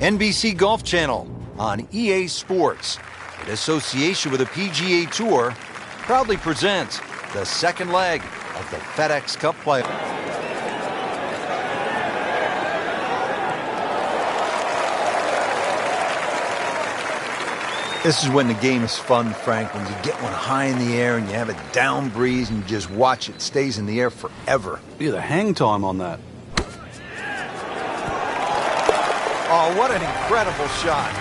NBC Golf Channel on EA Sports, in association with the PGA Tour, proudly presents the second leg of the FedEx Cup playoff. This is when the game is fun, Frank, when you get one high in the air and you have a down breeze and you just watch it stays in the air forever. Yeah, the hang time on that. Oh, what an incredible shot.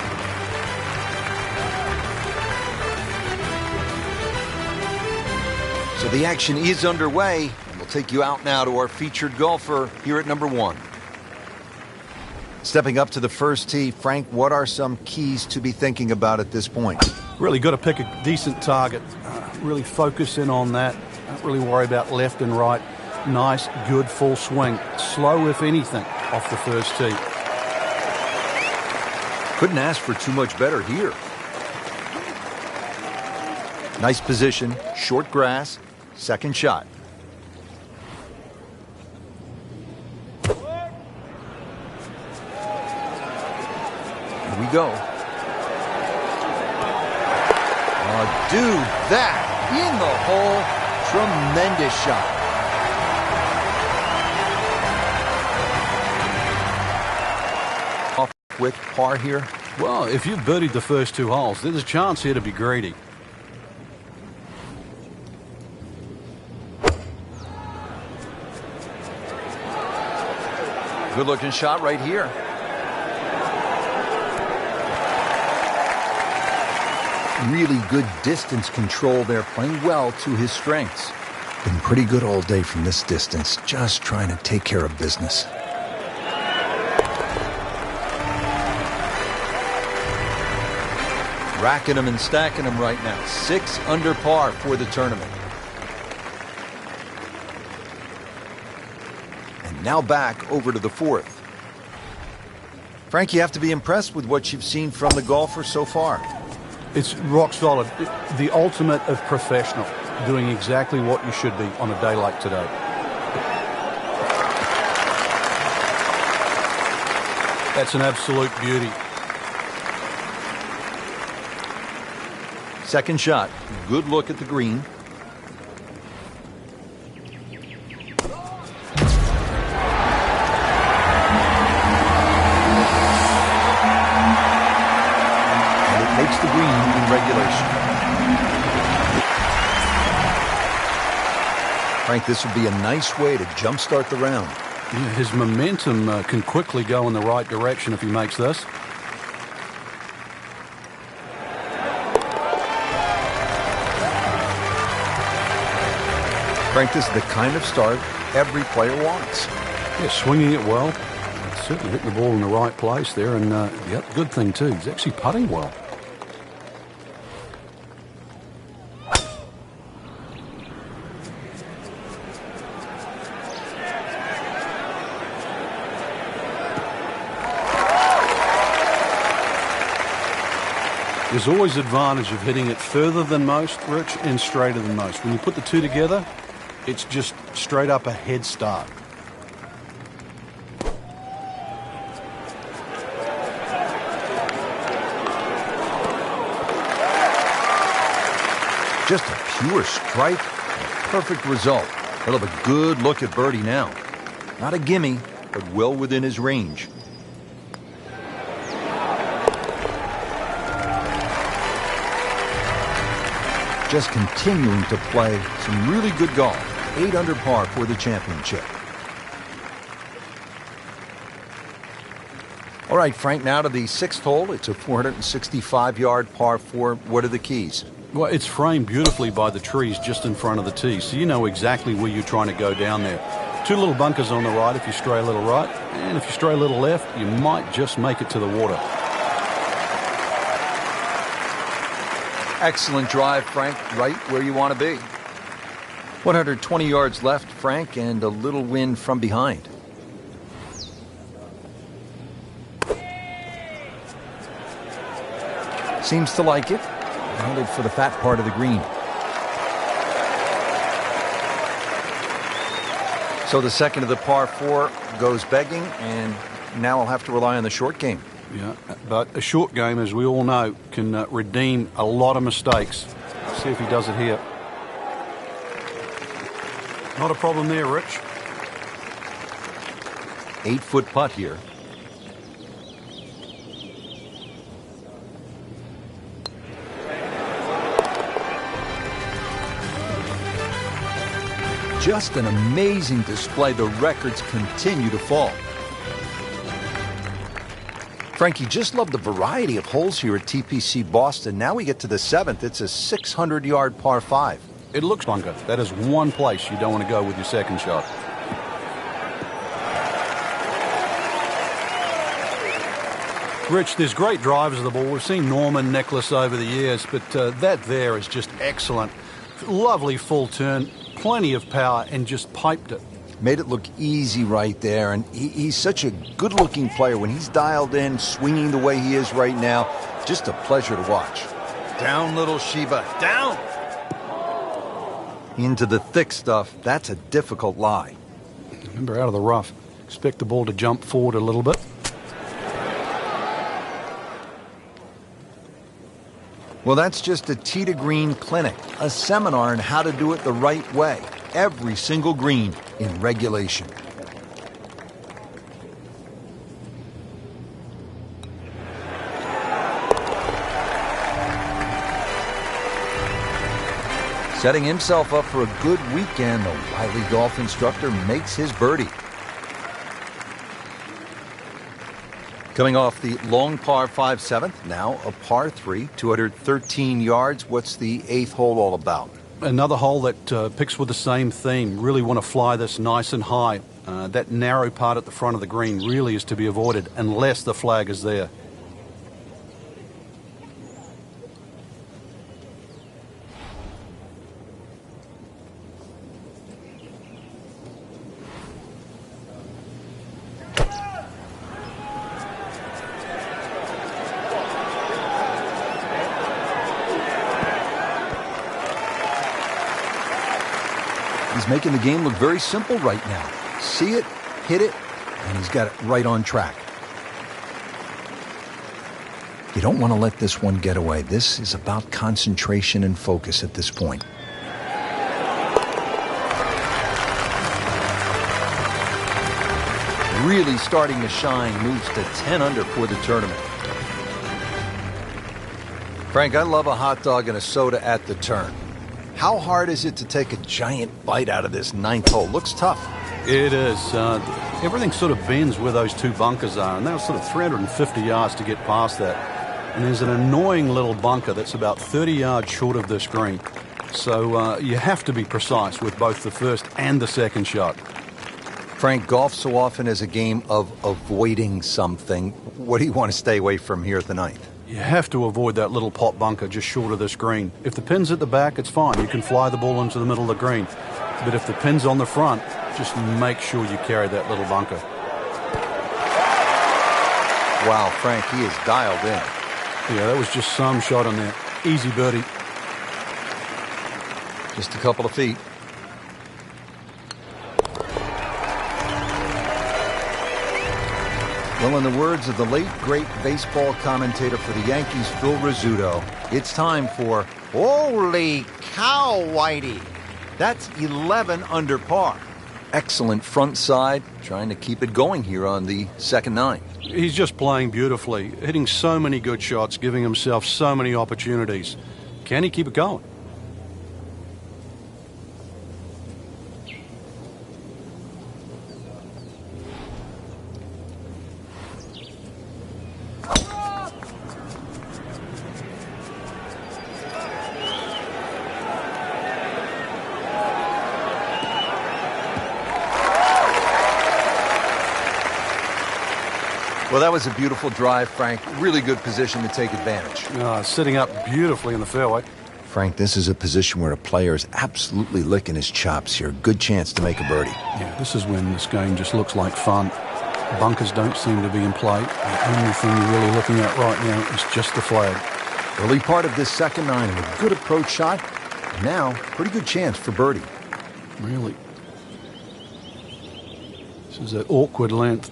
So the action is underway, and we'll take you out now to our featured golfer here at number 1. Stepping up to the first tee, Frank, what are some keys to be thinking about at this point? Really got to pick a decent target. Really focus in on that. Don't really worry about left and right. Nice, good full swing. Slow, if anything, off the first tee. Couldn't ask for too much better here. Nice position, short grass, second shot. We go. Oh, dude, that in the hole. Tremendous shot. Off with par here. Well, if you've birdied the first 2 holes, there's a chance here to be greedy. Good looking shot right here. Really good distance control there, playing well to his strengths. Been pretty good all day from this distance, just trying to take care of business. Racking them and stacking them right now. 6 under par for the tournament. And now back over to the 4th. Frank, you have to be impressed with what you've seen from the golfer so far. It's rock solid. The ultimate of professional. Doing exactly what you should be on a day like today. That's an absolute beauty. Second shot. Good look at the green. Makes the green in regulation. Frank, this would be a nice way to jumpstart the round. Yeah, his momentum can quickly go in the right direction if he makes this. Frank, this is the kind of start every player wants. Yeah, swinging it well. Certainly hitting the ball in the right place there. And, yep, good thing, too. He's actually putting well. There's always advantage of hitting it further than most, Rich, and straighter than most. When you put the two together, it's just straight up a head start. Just a pure strike, perfect result. He'll have a good look at birdie now. Not a gimme, but well within his range. Just continuing to play some really good golf. 8 under par for the championship. All right, Frank, now to the 6th hole. It's a 465-yard par 4. What are the keys? Well, it's framed beautifully by the trees just in front of the tee, so you know exactly where you're trying to go down there. 2 little bunkers on the right if you stray a little right, and if you stray a little left, you might just make it to the water. Excellent drive, Frank, right where you want to be. 120 yards left, Frank, and a little wind from behind. Seems to like it. Headed for the fat part of the green. So the second of the par 4 goes begging, and now I'll have to rely on the short game. Yeah, but a short game, as we all know, can redeem a lot of mistakes. See if he does it here. Not a problem there, Rich. 8-foot putt here. Just an amazing display. The records continue to fall. Frankie, just love the variety of holes here at TPC Boston. Now we get to the 7th. It's a 600-yard par 5. It looks bunker. That is one place you don't want to go with your second shot. Rich, there's great drivers of the ball. We've seen Norman, Nicholas over the years, but that there is just excellent. Lovely full turn, plenty of power, and just piped it. Made it look easy right there, and he's such a good-looking player. When he's dialed in, swinging the way he is right now, just a pleasure to watch. Down, little Shiva, down! Into the thick stuff. That's a difficult lie. Remember, out of the rough. Expect the ball to jump forward a little bit. Well, that's just a tee to green clinic, a seminar on how to do it the right way. Every single green in regulation. Setting himself up for a good weekend, the wily golf instructor makes his birdie. Coming off the long par 5 7th, now a par 3, 213 yards. What's the 8th hole all about? Another hole that picks with the same theme. Really want to fly this nice and high. That narrow part at the front of the green really is to be avoided unless the flag is there. He's making the game look very simple right now. See it, hit it, and he's got it right on track. You don't want to let this one get away. This is about concentration and focus at this point. Really starting to shine, moves to 10 under for the tournament. Frank, I love a hot dog and a soda at the turn. How hard is it to take a giant bite out of this 9th hole? Looks tough. It is. Everything sort of bends where those two bunkers are, and they're sort of 350 yards to get past that. And there's an annoying little bunker that's about 30 yards short of this green. So you have to be precise with both the first and the second shot. Frank, golf so often is a game of avoiding something. What do you want to stay away from here at the 9th? You have to avoid that little pot bunker just short of this green. If the pin's at the back, it's fine. You can fly the ball into the middle of the green. But if the pin's on the front, just make sure you carry that little bunker. Wow, Frank, he is dialed in. Yeah, that was just some shot on there. Easy birdie. Just a couple of feet. Well, in the words of the late, great baseball commentator for the Yankees, Phil Rizzuto, it's time for Holy Cow, Whitey. That's 11 under par. Excellent front side, trying to keep it going here on the second 9. He's just playing beautifully, hitting so many good shots, giving himself so many opportunities. Can he keep it going? Well, that was a beautiful drive, Frank. Really good position to take advantage. Sitting up beautifully in the fairway. Frank, this is a position where a player is absolutely licking his chops here. Good chance to make a birdie. Yeah, this is when this game just looks like fun. Bunkers don't seem to be in play. The only thing you're really looking at right now is just the flag. Early part of this second 9 and a good approach shot. Now, pretty good chance for birdie. Really. This is that awkward length.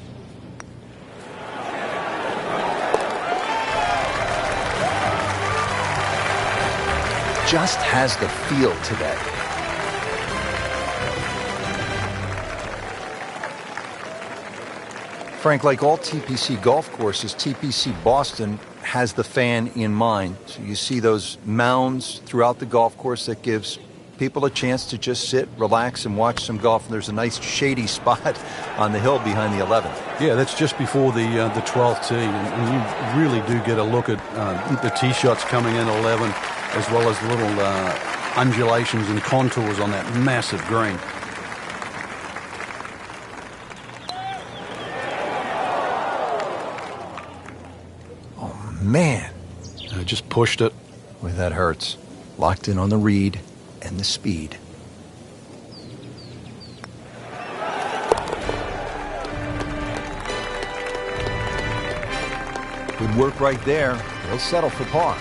just has the feel today. Frank, like all TPC golf courses, TPC Boston has the fan in mind. So you see those mounds throughout the golf course that gives people a chance to just sit, relax, and watch some golf. And there's a nice shady spot on the hill behind the 11th. Yeah, that's just before the 12th tee, and you really do get a look at the tee shots coming in 11, as well as little undulations and contours on that massive green. Man, I just pushed it. Boy, that hurts. Locked in on the read and the speed. Good work right there. He'll settle for par.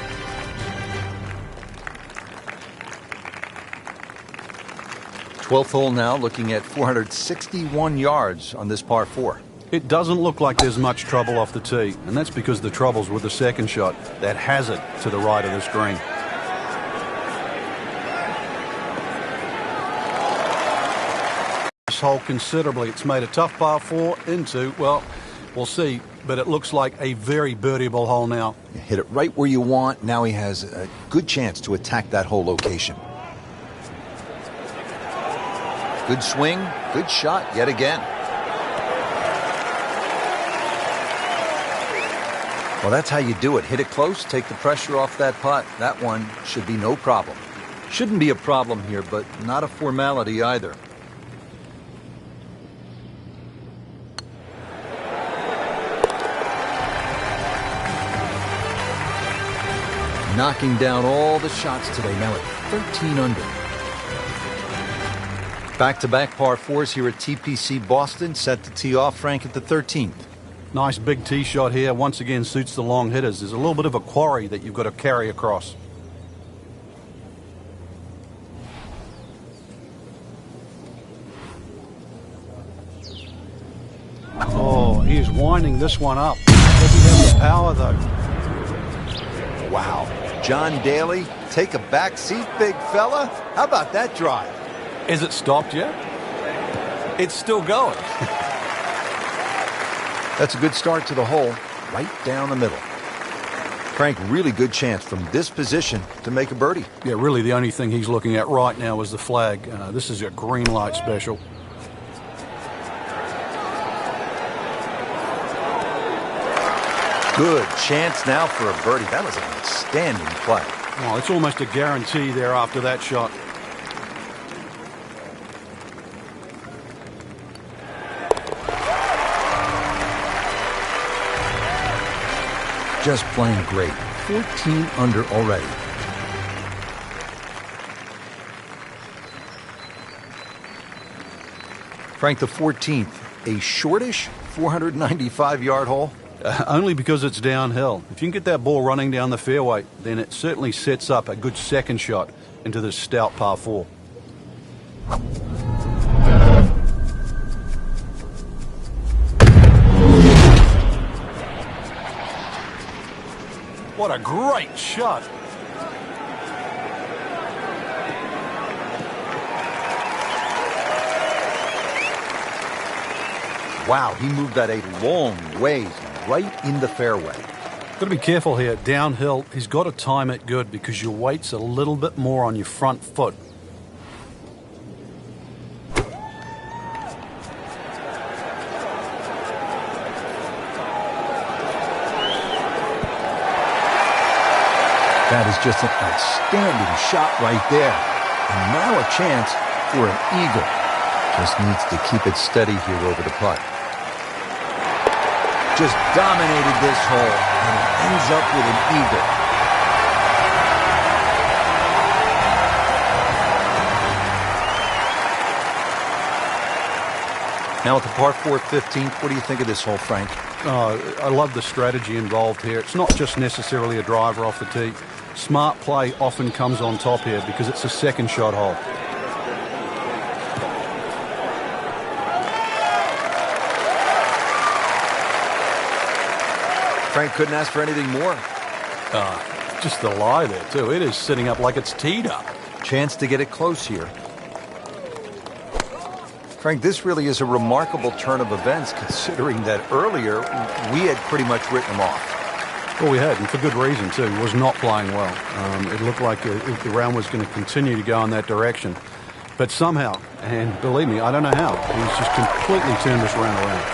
Twelfth hole now, looking at 461 yards on this par 4. It doesn't look like there's much trouble off the tee, and that's because the trouble's with the second shot, that hazard to the right of the green. This hole considerably. It's made a tough par 4 into, well, we'll see, but it looks like a very birdieable hole now. You hit it right where you want. Now he has a good chance to attack that whole location. Good swing, good shot yet again. Well, that's how you do it. Hit it close, take the pressure off that putt. That one should be no problem. Shouldn't be a problem here, but not a formality either. Knocking down all the shots today, now at 13 under. Back-to-back par 4s here at TPC Boston, set to tee off, Frank, at the 13th. Nice big tee shot here. Once again, suits the long hitters. There's a little bit of a quarry that you've got to carry across. Oh, he is winding this one up. Does he have the power, though? Wow. John Daly, take a back seat, big fella. How about that drive? Is it stopped yet? It's still going. That's a good start to the hole, right down the middle. Frank, really good chance from this position to make a birdie. Yeah, really the only thing he's looking at right now is the flag. This is a green light special. Good chance now for a birdie. That was an outstanding play. Oh, it's almost a guarantee there after that shot. Just playing great. 14 under already. Frank, the 14th, a shortish 495-yard hole. Only because it's downhill. If you can get that ball running down the fairway, then it certainly sets up a good second shot into this stout par 4. What a great shot. Wow, he moved that a long ways right in the fairway. Got to be careful here. Downhill, he's got to time it good because your weight's a little bit more on your front foot. That is just an outstanding shot right there. And now a chance for an eagle. Just needs to keep it steady here over the putt. Just dominated this hole, and it ends up with an eagle. Now at the par 4 15th, what do you think of this hole, Frank? I love the strategy involved here. It's not just necessarily a driver off the tee. Smart play often comes on top here because it's a second shot hole. Frank couldn't ask for anything more. just the lie there, too. It is sitting up like it's teed up. Chance to get it close here. Frank, this really is a remarkable turn of events, considering that earlier we had pretty much written him off. Well, we had, and for good reason, too. He was not playing well. It looked like the round was going to continue to go in that direction. But somehow, and believe me, I don't know how, he's just completely turned this round around.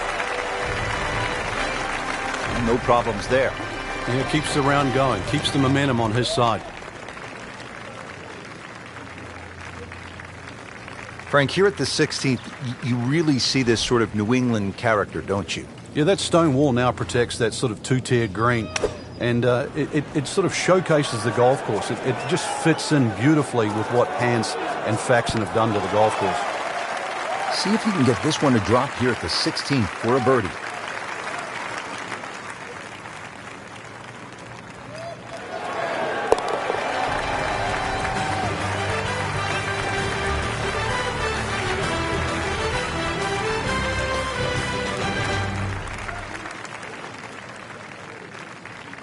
No problems there. And it keeps the round going, keeps the momentum on his side. Frank, here at the 16th, you really see this sort of New England character, don't you? Yeah, that stone wall now protects that sort of two-tiered green. And it sort of showcases the golf course. It just fits in beautifully with what Hans and Faxon have done to the golf course. See if you can get this one to drop here at the 16th for a birdie.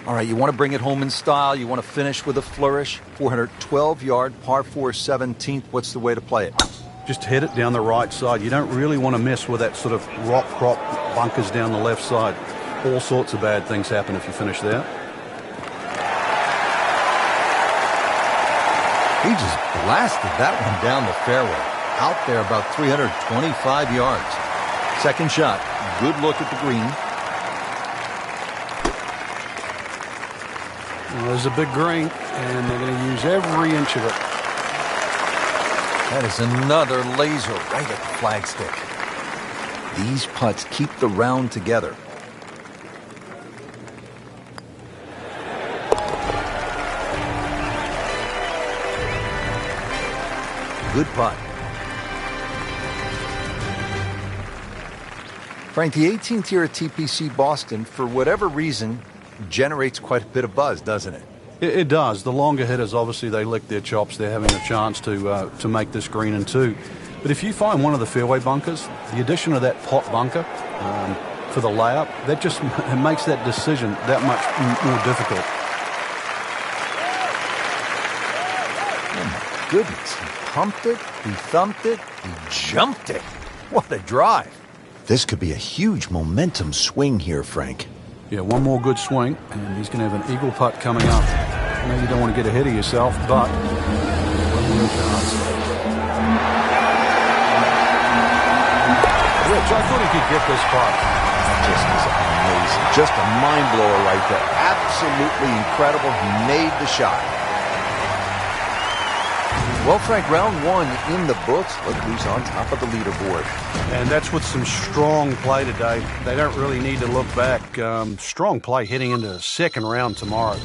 All right, you want to bring it home in style. You want to finish with a flourish. 412-yard par 4 17th. What's the way to play it? Just hit it down the right side. You don't really want to mess with that sort of rock crop bunkers down the left side. All sorts of bad things happen if you finish there. He just blasted that one down the fairway. Out there about 325 yards. Second shot. Good look at the green. Well, there's a big green, and they're going to use every inch of it. That is another laser right at the flagstick. These putts keep the round together. Good putt. Frank, the 18th here at TPC Boston, for whatever reason, generates quite a bit of buzz, doesn't it? It does. The longer hitters, obviously, they lick their chops. They're having a chance to make this green in two. But if you find one of the fairway bunkers, the addition of that pot bunker for the layup, that just makes that decision that much more difficult. Oh, my goodness. He pumped it, he thumped it, he jumped it. What a drive. This could be a huge momentum swing here, Frank. Yeah, one more good swing, and he's going to have an eagle putt coming up. I know you don't want to get ahead of yourself, but Rich, I thought he could get this putt. Just amazing. Just a mind blower right there. Absolutely incredible. He made the shot. Well, Frank, round one in the books. Look who's on top of the leaderboard. And that's with some strong play today. They don't really need to look back. Strong play heading into the second round tomorrow.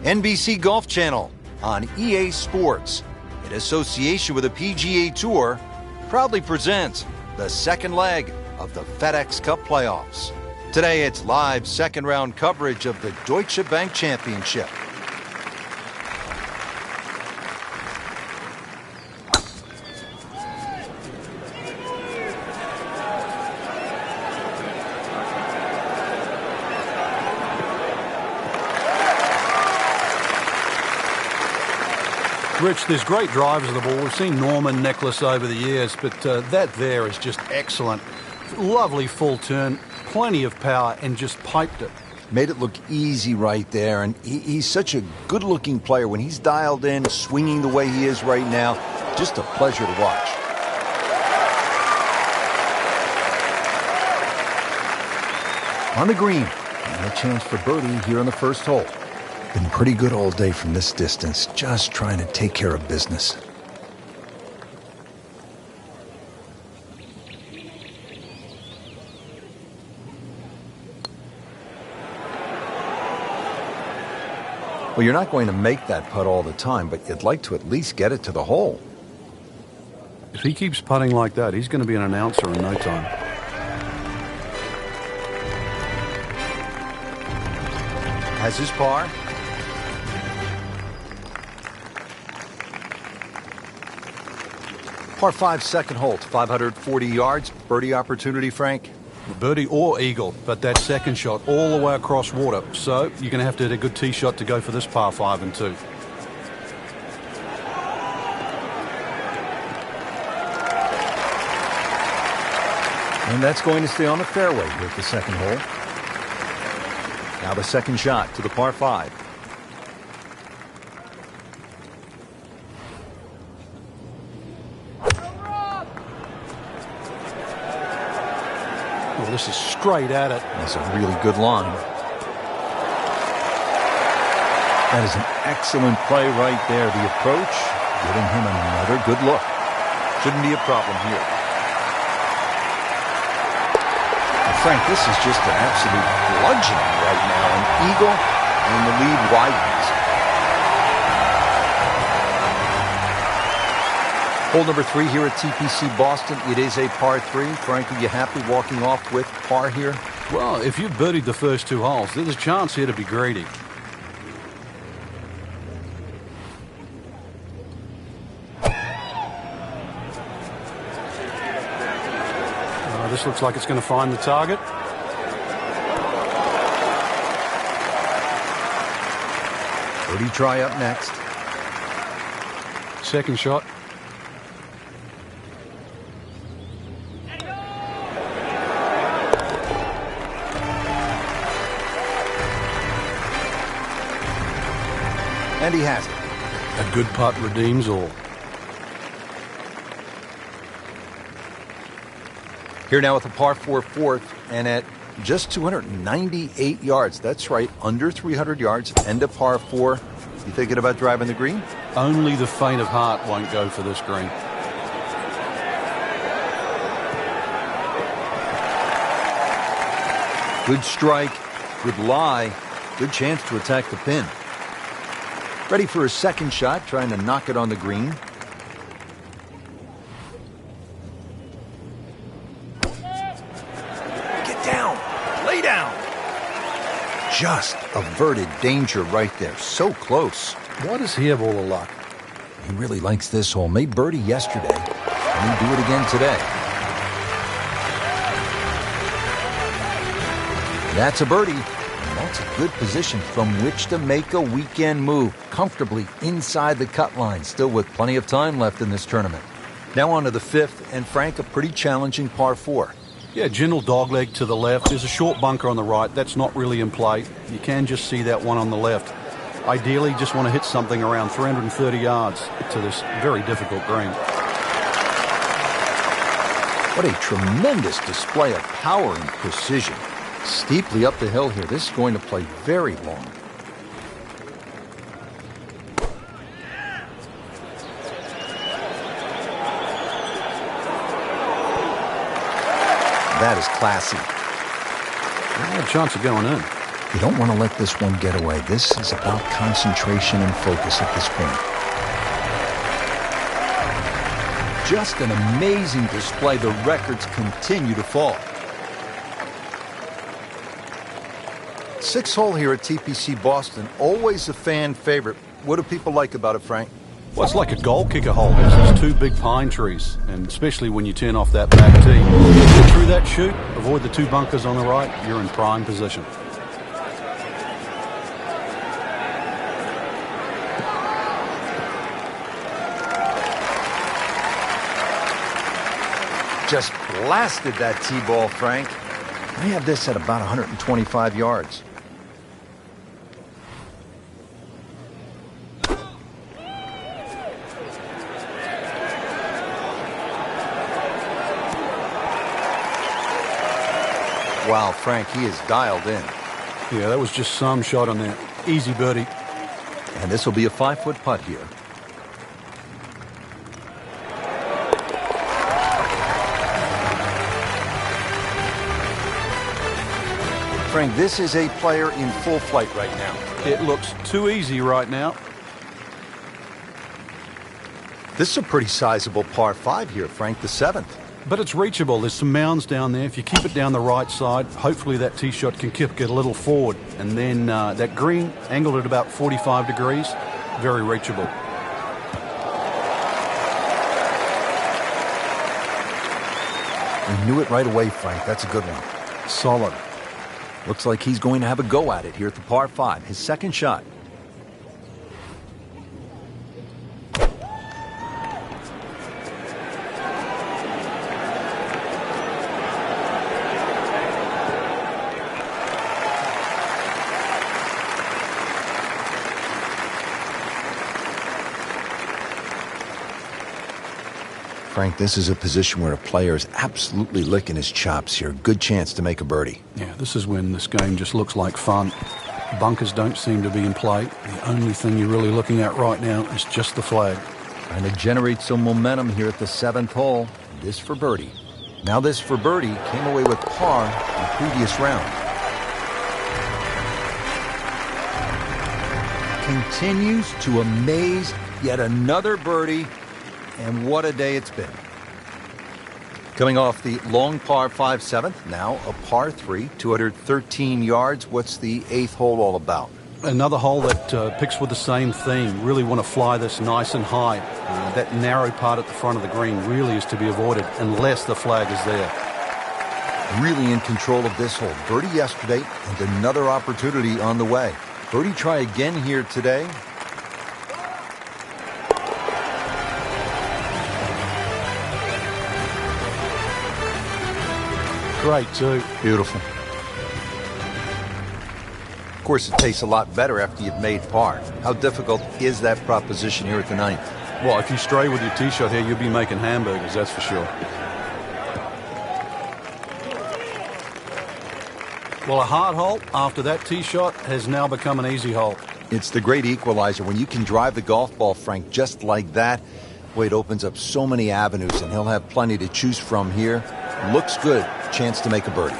NBC Golf Channel on EA Sports, in association with the PGA Tour, proudly presents the second leg of the FedEx Cup playoffs. Today it's live second round coverage of the Deutsche Bank Championship. Rich, there's great drivers of the ball. We've seen Norman, Nicholas over the years, but that there is just excellent. Lovely full turn, plenty of power, and just piped it. Made it look easy right there, and he's such a good-looking player. When he's dialed in, swinging the way he is right now, just a pleasure to watch. On the green, and a chance for birdie here on the first hole. Been pretty good all day from this distance, just trying to take care of business. Well, you're not going to make that putt all the time, but you'd like to at least get it to the hole. If he keeps putting like that, he's going to be an announcer in no time. Has his par. Par 5, second hole, 540 yards. Birdie opportunity, Frank? Birdie or eagle, but that second shot all the way across water. So you're going to have to hit a good tee shot to go for this par 5 and 2. And that's going to stay on the fairway here at the second hole. Now the second shot to the par 5. Well, this is straight at it. That's a really good line. That is an excellent play right there. The approach, giving him another good look. Shouldn't be a problem here. Frank, this is just an absolute bludgeoning right now. An eagle, and the lead widens. Hole number 3 here at TPC Boston. It is a par 3. Frank, are you happy walking off with par here? Well, if you've birdied the first 2 holes, there's a chance here to be greedy. This looks like it's going to find the target. Birdie try up next. Second shot. And he has it. A good putt redeems all. Here now with a par 4 fourth, and at just 298 yards. That's right, under 300 yards, and a par 4. You thinking about driving the green? Only the faint of heart won't go for this green. Good strike, good lie, good chance to attack the pin. Ready for his second shot, trying to knock it on the green. Lay down. Just averted danger right there. So close. Why does he have all the luck? He really likes this hole. Made birdie yesterday. And he'll do it again today. That's a birdie. And that's a good position from which to make a weekend move. Comfortably inside the cut line. Still with plenty of time left in this tournament. Now on to the 5th. And Frank, a pretty challenging par 4. Yeah, gentle dogleg to the left. There's a short bunker on the right. That's not really in play. You can just see that one on the left. Ideally, just want to hit something around 330 yards to this very difficult green. What a tremendous display of power and precision. Steeply up the hill here. This is going to play very long. That is classy. No chance of going in. You don't want to let this one get away. This is about concentration and focus at this point. Just an amazing display. The records continue to fall. 6th hole here at TPC Boston. Always a fan favorite. What do people like about it, Frank? Well, it's like a goal kicker hole. There's 2 big pine trees, and especially when you turn off that back tee. Get through that chute, avoid the 2 bunkers on the right, you're in prime position. Just blasted that tee ball, Frank. I have this at about 125 yards. Wow, Frank, he is dialed in. Yeah, that was just some shot on there. Easy birdie. And this will be a 5-foot putt here. Frank, this is a player in full flight right now. It looks too easy right now. This is a pretty sizable par 5 here, Frank, the 7th. But it's reachable. There's some mounds down there. If you keep it down the right side, hopefully that tee shot can kick it a little forward. And then that green, angled at about 45 degrees, very reachable. We knew it right away, Frank. That's a good one. Solid. Looks like he's going to have a go at it here at the par 5, his second shot. Frank, this is a position where a player is absolutely licking his chops here. Good chance to make a birdie. Yeah, this is when this game just looks like fun. Bunkers don't seem to be in play. The only thing you're really looking at right now is just the flag. Trying to generate some momentum here at the 7th hole. This for birdie. Now this for birdie came away with par in the previous round. Continues to amaze. Yet another birdie. And what a day it's been. Coming off the long par 5 7th, now a par 3, 213 yards. What's the 8th hole all about? Another hole that picks with the same theme. Really want to fly this nice and high. That narrow part at the front of the green really is to be avoided unless the flag is there. Really in control of this hole. Birdie yesterday and another opportunity on the way. Birdie try again here today. Great too. Beautiful. Of course, it tastes a lot better after you've made par. How difficult is that proposition here at the 9th? Well, if you stray with your tee shot here, you'll be making hamburgers, that's for sure. Well, a hard hole after that tee shot has now become an easy hole. It's the great equalizer. When you can drive the golf ball, Frank, just like that, boy, it opens up so many avenues, and he'll have plenty to choose from here. Looks good. Chance to make a birdie.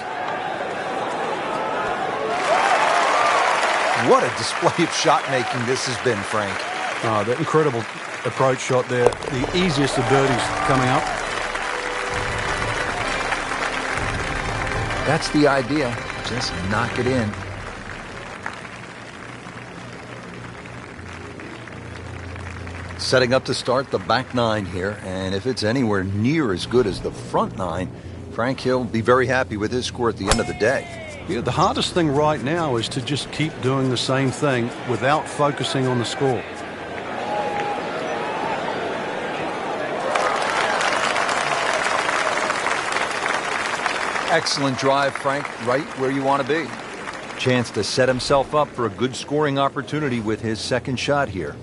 What a display of shot making this has been, Frank. That incredible approach shot there. The easiest of birdies coming up. That's the idea. Just knock it in. Setting up to start the back 9 here, and if it's anywhere near as good as the front 9, Frank, he'll be very happy with his score at the end of the day. Yeah, the hardest thing right now is to just keep doing the same thing without focusing on the score. Excellent drive, Frank, right where you want to be. Chance to set himself up for a good scoring opportunity with his second shot here.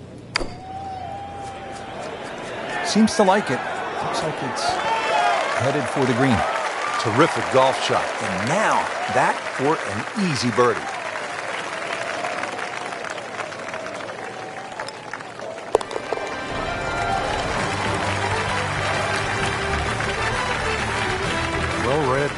Seems to like it. Looks like it's headed for the green. Terrific golf shot. And now that for an easy birdie. Well read.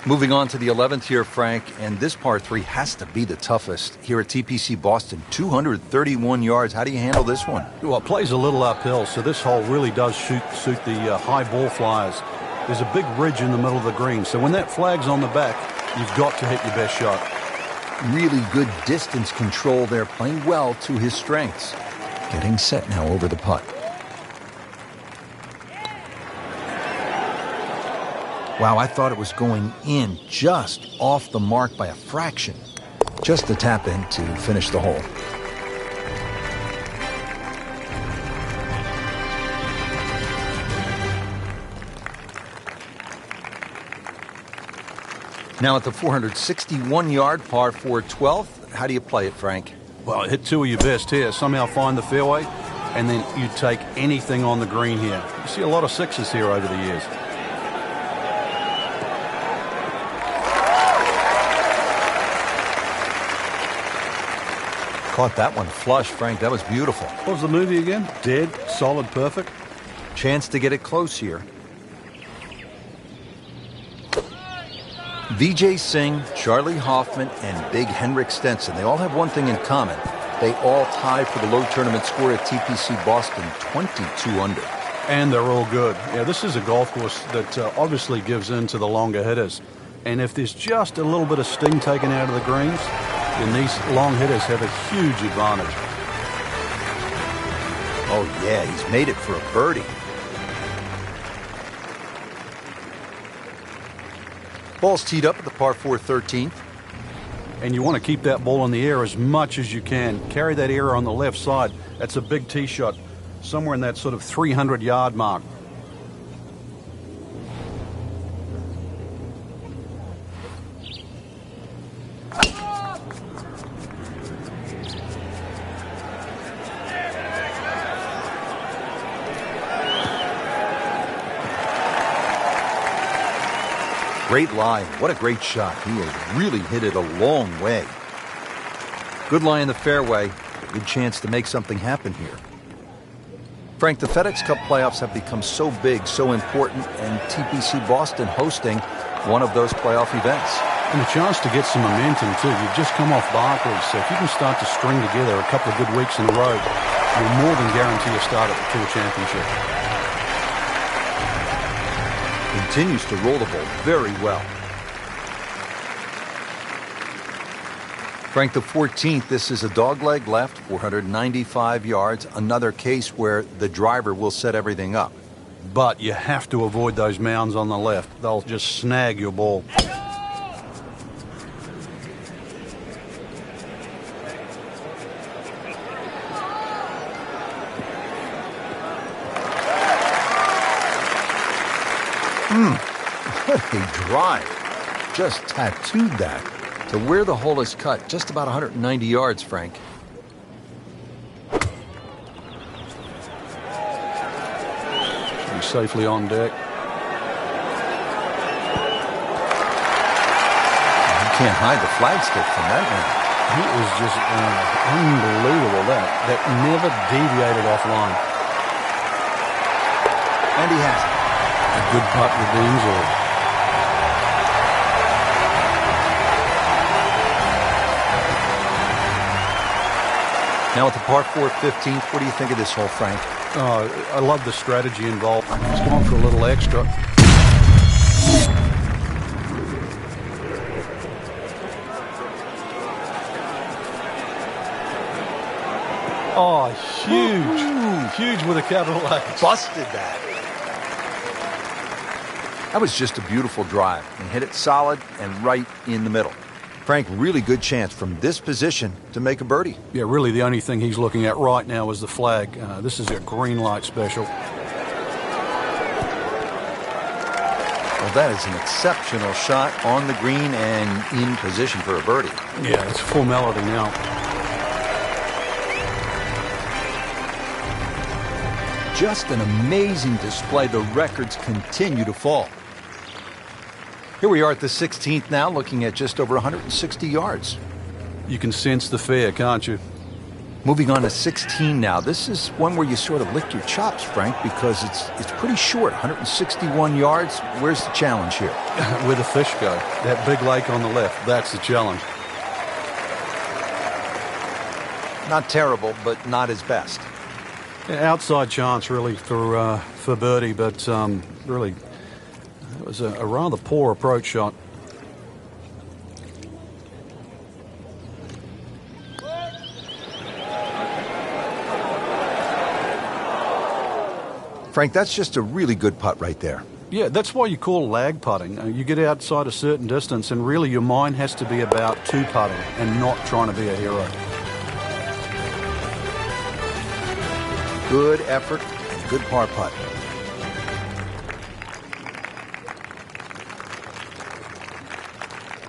Moving on to the 11th here, Frank, and this par 3 has to be the toughest here at TPC Boston. 231 yards. How do you handle this one? Well, it plays a little uphill, so this hole really does suit the high ball flyers. There's a big ridge in the middle of the green, so when that flag's on the back, you've got to hit your best shot. Really good distance control there, playing well to his strengths. Getting set now over the putt. Wow, I thought it was going in just off the mark by a fraction. Just the tap in to finish the hole. Now at the 461-yard par 4 12th, how do you play it, Frank? Well, hit two of your best here. Somehow find the fairway, and then you take anything on the green here. You see a lot of sixes here over the years. Caught that one flush, Frank. That was beautiful. What was the movie again? Dead, solid, perfect. Chance to get it close here. Vijay Singh, Charlie Hoffman, and Big Henrik Stenson, they all have one thing in common. They all tie for the low tournament score at TPC Boston, 22 under. And they're all good. Yeah, this is a golf course that obviously gives in to the longer hitters. And if there's just a little bit of sting taken out of the greens, then these long hitters have a huge advantage. Oh, yeah, he's made it for a birdie. Ball's teed up at the par 4 13th. And you want to keep that ball in the air as much as you can. Carry that air on the left side. That's a big tee shot, somewhere in that sort of 300-yard mark. Great lie. What a great shot. He has really hit it a long way. Good lie in the fairway. Good chance to make something happen here. Frank, the FedEx Cup playoffs have become so big, so important, and TPC Boston hosting one of those playoff events. And a chance to get some momentum, too. You've just come off Barclays, so if you can start to string together a couple of good weeks in a row, you'll more than guarantee a start at the Tour Championship. Continues to roll the ball very well. Frank, the 14th, this is a dogleg left, 495 yards. Another case where the driver will set everything up. But you have to avoid those mounds on the left. They'll just snag your ball. What a drive. Just tattooed that to where the hole is cut. Just about 190 yards, Frank. Should be safely on deck. You can't hide the flagstick from that one. He was just unbelievable. That never deviated offline. And he has it. A good putt redeems all. Now at the par 4 15th, what do you think of this hole, Frank? Oh, I love the strategy involved. He's going for a little extra. Oh, huge. Ooh. Huge with a capital H. Busted that. That was just a beautiful drive and hit it solid and right in the middle. Frank, really good chance from this position to make a birdie. Yeah, really the only thing he's looking at right now is the flag. This is a green light special. Well, that is an exceptional shot on the green and in position for a birdie. Yeah, it's formality now. Just an amazing display. The records continue to fall. Here we are at the 16th now, looking at just over 160 yards. You can sense the fear, can't you? Moving on to 16 now. This is one where you sort of lick your chops, Frank, because it's pretty short, 161 yards. Where's the challenge here? Where the fish go. That big lake on the left, that's the challenge. Not terrible, but not his best. Yeah, outside chance, really, for birdie, but really, it was a rather poor approach shot. Frank, that's just a really good putt right there. Yeah, that's why you call lag putting. You get outside a certain distance, and really your mind has to be about two putting and not trying to be a hero. Good effort and good par putt.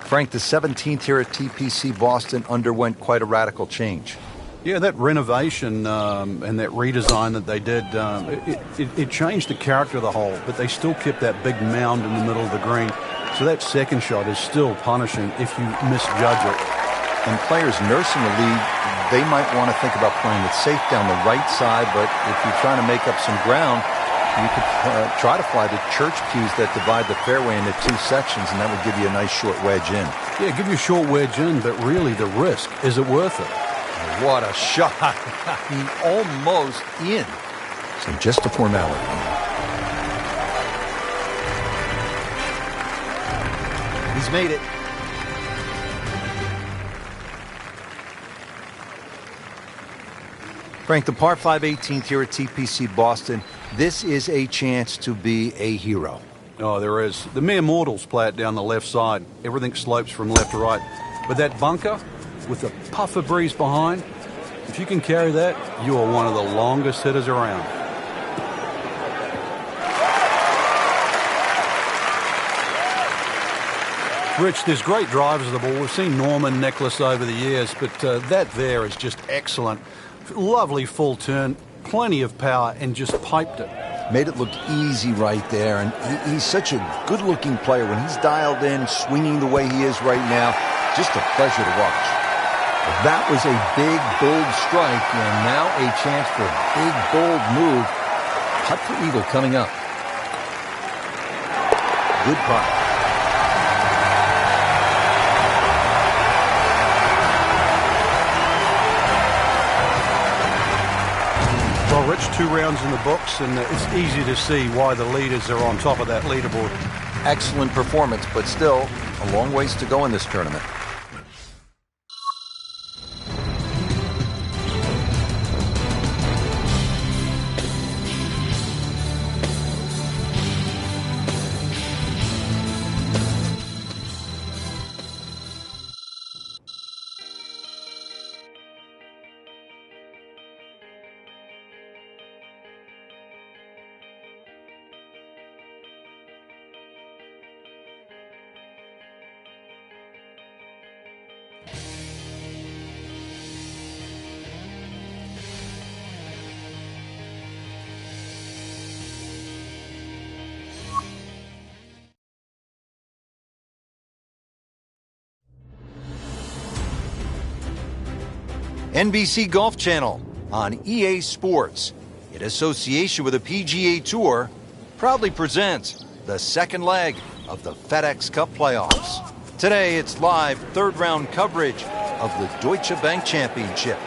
Frank, the 17th here at TPC Boston underwent quite a radical change. Yeah, that renovation and that redesign that they did, it changed the character of the hole, but they still kept that big mound in the middle of the green. So that second shot is still punishing if you misjudge it. And players nursing the lead, they might want to think about playing it safe down the right side, but if you're trying to make up some ground, You could try to fly the church pews that divide the fairway into two sections, and that would give you a nice short wedge in. Yeah, give you a short wedge in, but really the risk, is it worth it? What a shot. I mean, almost in. So just a formality. He's made it. Frank, the par 5 18th here at TPC Boston, this is a chance to be a hero. Oh, there is. The mere mortals play it down the left side. Everything slopes from left to right. But that bunker, with the puff of breeze behind, if you can carry that, you are one of the longest hitters around. Rich, there's great drivers of the ball. We've seen Norman, Nicholas over the years, but that there is just excellent. Lovely full turn, plenty of power, and just piped it. Made it look easy right there, and he's such a good-looking player. When he's dialed in, swinging the way he is right now, just a pleasure to watch. That was a big, bold strike, and now a chance for a big, bold move. Putt for eagle coming up. Good putt. Well, Rich, 2 rounds in the books, and it's easy to see why the leaders are on top of that leaderboard. Excellent performance, but still a long ways to go in this tournament. NBC Golf Channel on EA Sports, in association with the PGA Tour, proudly presents the second leg of the FedEx Cup playoffs. Today, it's live third-round coverage of the Deutsche Bank Championship.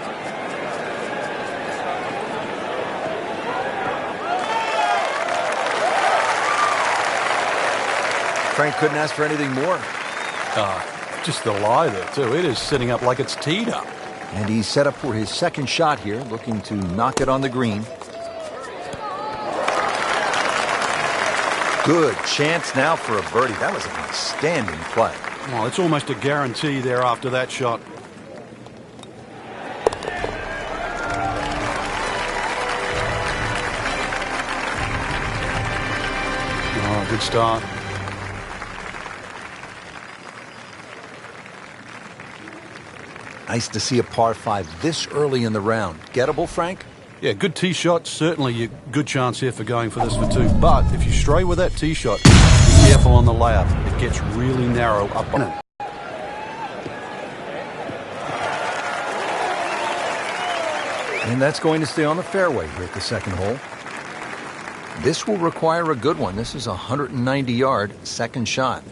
Frank couldn't ask for anything more. Just the lie there, too. It is sitting up like it's teed up. And he's set up for his second shot here, looking to knock it on the green. Good chance now for a birdie. That was an outstanding play. Well, it's almost a guarantee there after that shot. Oh, good start. Nice to see a par 5 this early in the round. Gettable, Frank? Yeah, good tee shot. Certainly a good chance here for going for this for 2. But if you stray with that tee shot, be careful on the layup. It gets really narrow up on it. And that's going to stay on the fairway here at the second hole. This will require a good one. This is a 190-yard second shot.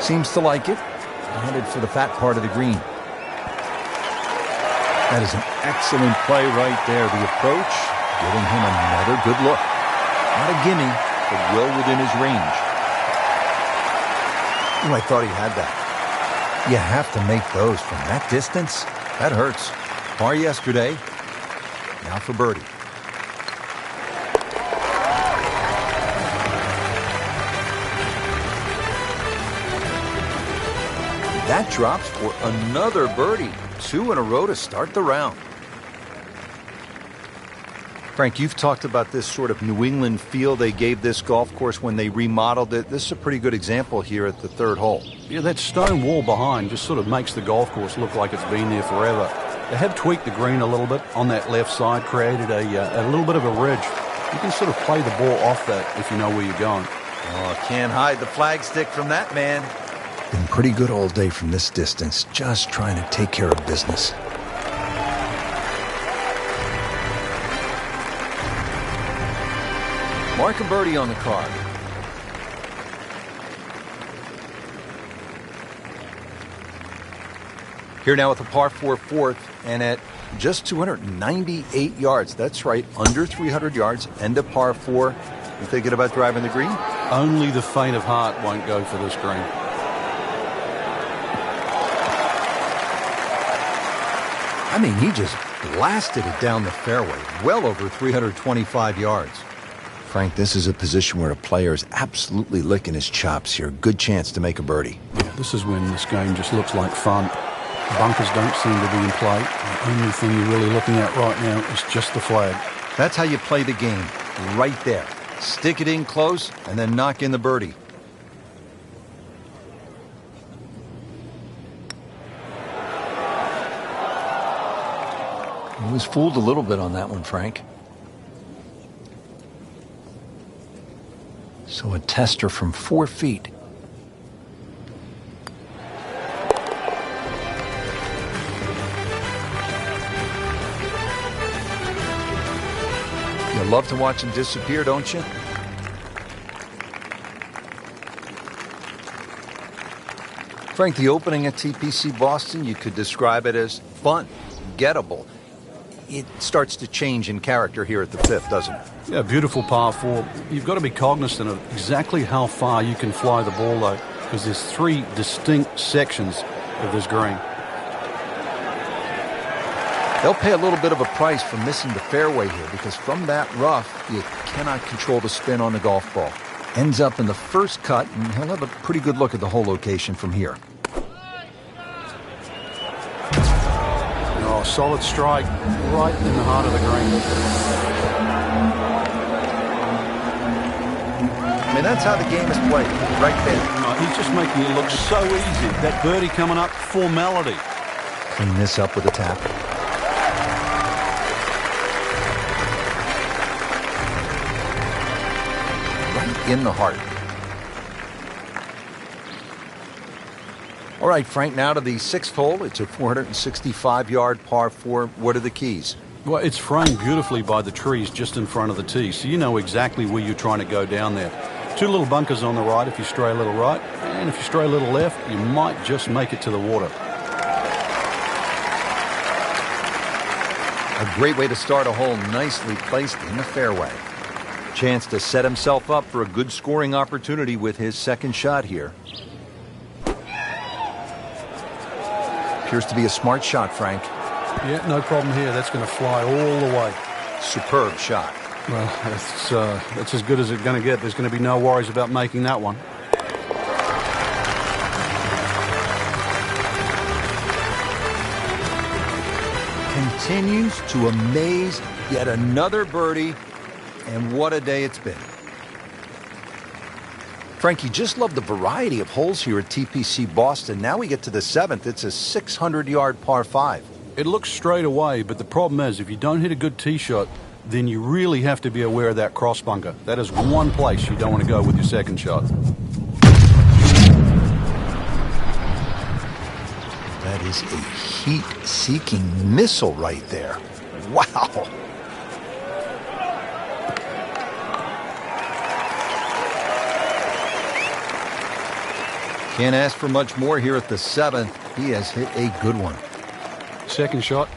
Seems to like it. Headed for the fat part of the green. That is an excellent play right there. The approach, giving him another good look. Not a gimme, but well within his range. Oh, I thought he had that. You have to make those from that distance. That hurts. Par yesterday. Now for birdie. That drops for another birdie. 2 in a row to start the round. Frank, you've talked about this sort of New England feel they gave this golf course when they remodeled it. This is a pretty good example here at the third hole. Yeah, that stone wall behind just sort of makes the golf course look like it's been there forever. They have tweaked the green a little bit on that left side, created a little bit of a ridge. You can sort of play the ball off that if you know where you're going. Oh, can't hide the flagstick from that man. Been pretty good all day from this distance, just trying to take care of business. Mark a birdie on the card. Here now with a par 4 fourth, and at just 298 yards. That's right, under 300 yards and a par 4. You thinking about driving the green? Only the faint of heart won't go for this green. I mean, he just blasted it down the fairway, well over 325 yards. Frank, this is a position where a player is absolutely licking his chops here. Good chance to make a birdie. Yeah, this is when this game just looks like fun. Bunkers don't seem to be in play. The only thing you're really looking at right now is just the flag. That's how you play the game, right there. Stick it in close and then knock in the birdie. I was fooled a little bit on that one, Frank. So a tester from 4 feet. You love to watch him disappear, don't you? Frank, the opening at TPC Boston, you could describe it as fun, gettable. It starts to change in character here at the 5th, doesn't it? Yeah, beautiful par 4. You've got to be cognizant of exactly how far you can fly the ball, though, because there's 3 distinct sections of this green. They'll pay a little bit of a price for missing the fairway here, because from that rough, you cannot control the spin on the golf ball. Ends up in the first cut, and he'll have a pretty good look at the hole location from here. Oh, solid strike right in the heart of the green. I mean, that's how the game is played, right there. Oh, he's just making it look so easy. That birdie coming up, formality. Clean this up with a tap. Right in the heart. All right, Frank, now to the 6th hole. It's a 465-yard par 4. What are the keys? Well, it's framed beautifully by the trees just in front of the tee, so you know exactly where you're trying to go down there. 2 little bunkers on the right if you stray a little right, and if you stray a little left, you might just make it to the water. A great way to start a hole, nicely placed in the fairway. Chance to set himself up for a good scoring opportunity with his second shot here. Appears to be a smart shot, Frank. Yeah, no problem here. That's going to fly all the way. Superb shot. Well, that's as good as it's going to get. There's going to be no worries about making that one. Continues to amaze. Yet another birdie. And what a day it's been. Frankie, just love the variety of holes here at TPC Boston. Now we get to the 7th. It's a 600-yard par 5. It looks straight away, but the problem is if you don't hit a good tee shot, then you really have to be aware of that cross bunker. That is one place you don't want to go with your second shot. That is a heat-seeking missile right there. Wow. Can't ask for much more here at the 7th. He has hit a good one. Second shot.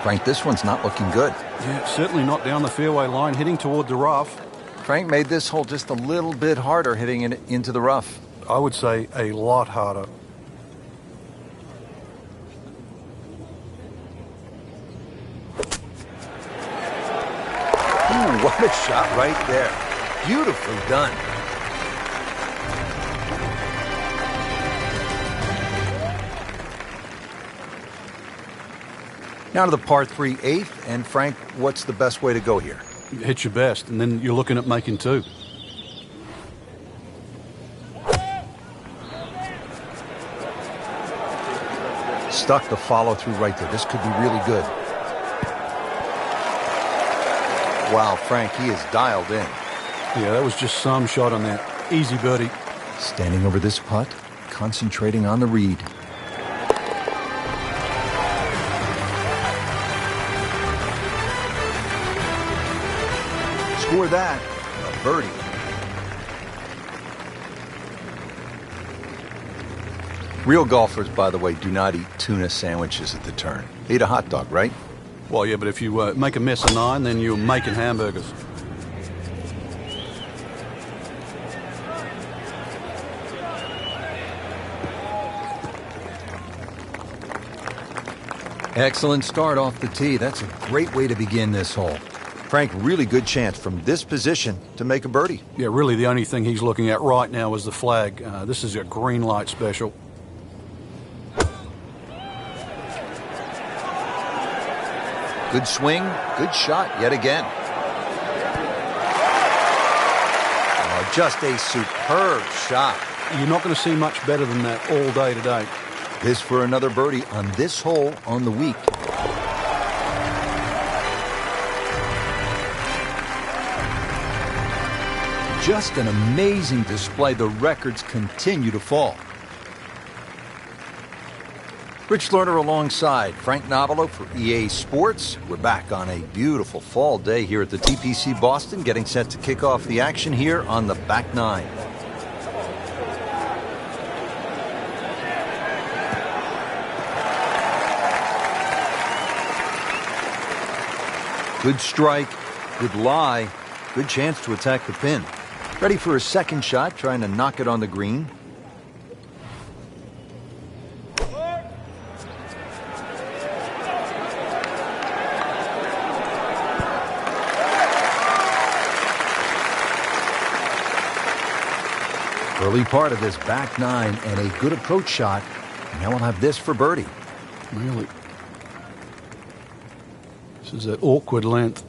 Frank, this one's not looking good. Yeah, certainly not down the fairway line, heading toward the rough. Frank made this hole just a little bit harder hitting it into the rough. I would say a lot harder. Ooh, what a shot right there. Beautifully done. Now to the par 3 8th. And Frank, what's the best way to go here? Hit your best, and then you're looking at making 2. Stuck the follow through right there. This could be really good. Wow, Frank, he is dialed in. Yeah, that was just some shot on that. Easy birdie. Standing over this putt, concentrating on the read. Score that, a birdie. Real golfers, by the way, do not eat tuna sandwiches at the turn. They eat a hot dog, right? Well, yeah, but if you make a mess of 9, then you're making hamburgers. Excellent start off the tee. That's a great way to begin this hole. Frank, really good chance from this position to make a birdie. Yeah, really the only thing he's looking at right now is the flag. This is a green light special. Good swing, good shot yet again. Oh, just a superb shot. You're not going to see much better than that all day today. This for another birdie on this hole on the week. Just an amazing display. The records continue to fall. Rich Lerner alongside Frank Novelo for EA Sports. We're back on a beautiful fall day here at the TPC Boston, getting set to kick off the action here on the back nine. Good strike, good lie, good chance to attack the pin. Ready for a second shot, trying to knock it on the green. Early part of this back nine and a good approach shot. Now we'll have this for birdie. Really? This is an awkward length.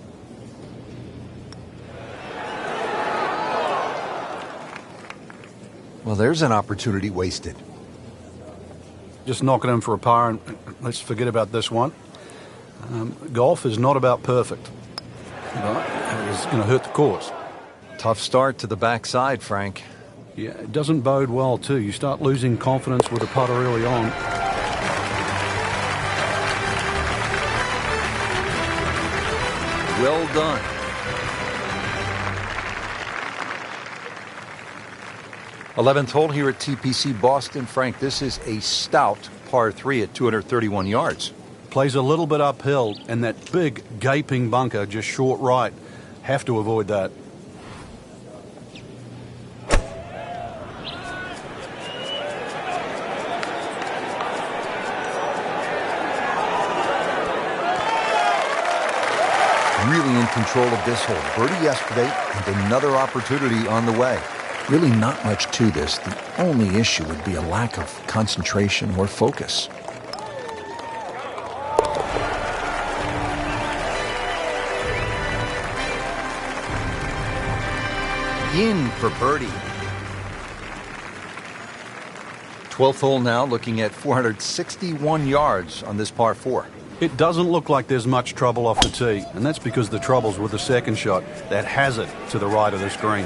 Well, there's an opportunity wasted. Just knock it in for a par and let's forget about this one. Golf is not about perfect. But it's going to hurt the course. Tough start to the backside, Frank. Yeah, it doesn't bode well, too. You start losing confidence with a putter early on. Well done. Eleventh hole here at TPC Boston. Frank, this is a stout par 3 at 231 yards. Plays a little bit uphill, and that big gaping bunker just short right. Have to avoid that. Really in control of this hole. Birdie yesterday and another opportunity on the way. Really not much to this. The only issue would be a lack of concentration or focus. In for birdie. 12th hole now, looking at 461 yards on this par 4. It doesn't look like there's much trouble off the tee, and that's because the trouble's with the second shot. That hazard to the right of the screen.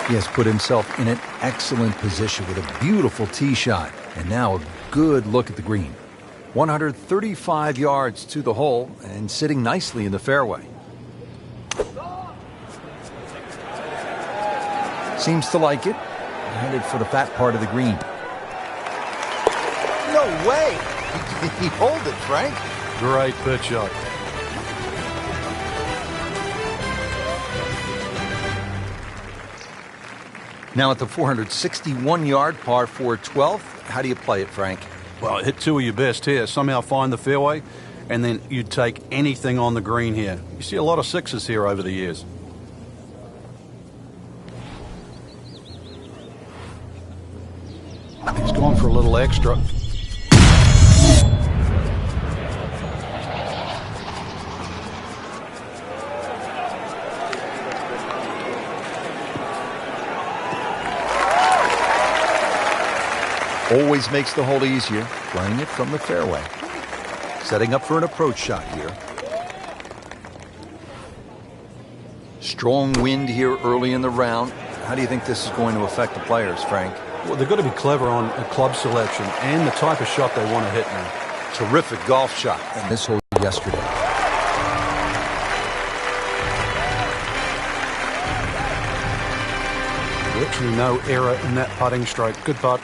He has put himself in an excellent position with a beautiful tee shot. And now a good look at the green. 135 yards to the hole and sitting nicely in the fairway. Seems to like it. Headed for the fat part of the green. No way! He hold it, Frank. Great pitch shot. Now at the 461-yard par 4 12th, how do you play it, Frank? Well, hit two of your best here. Somehow find the fairway, and then you take anything on the green here. You see a lot of sixes here over the years. He's gone for a little extra. Always makes the hole easier, playing it from the fairway. Setting up for an approach shot here. Strong wind here early in the round. How do you think this is going to affect the players, Frank? Well, they've got to be clever on a club selection and the type of shot they want to hit now. Terrific golf shot in this hole yesterday. Virtually no error in that putting stroke. Good putt.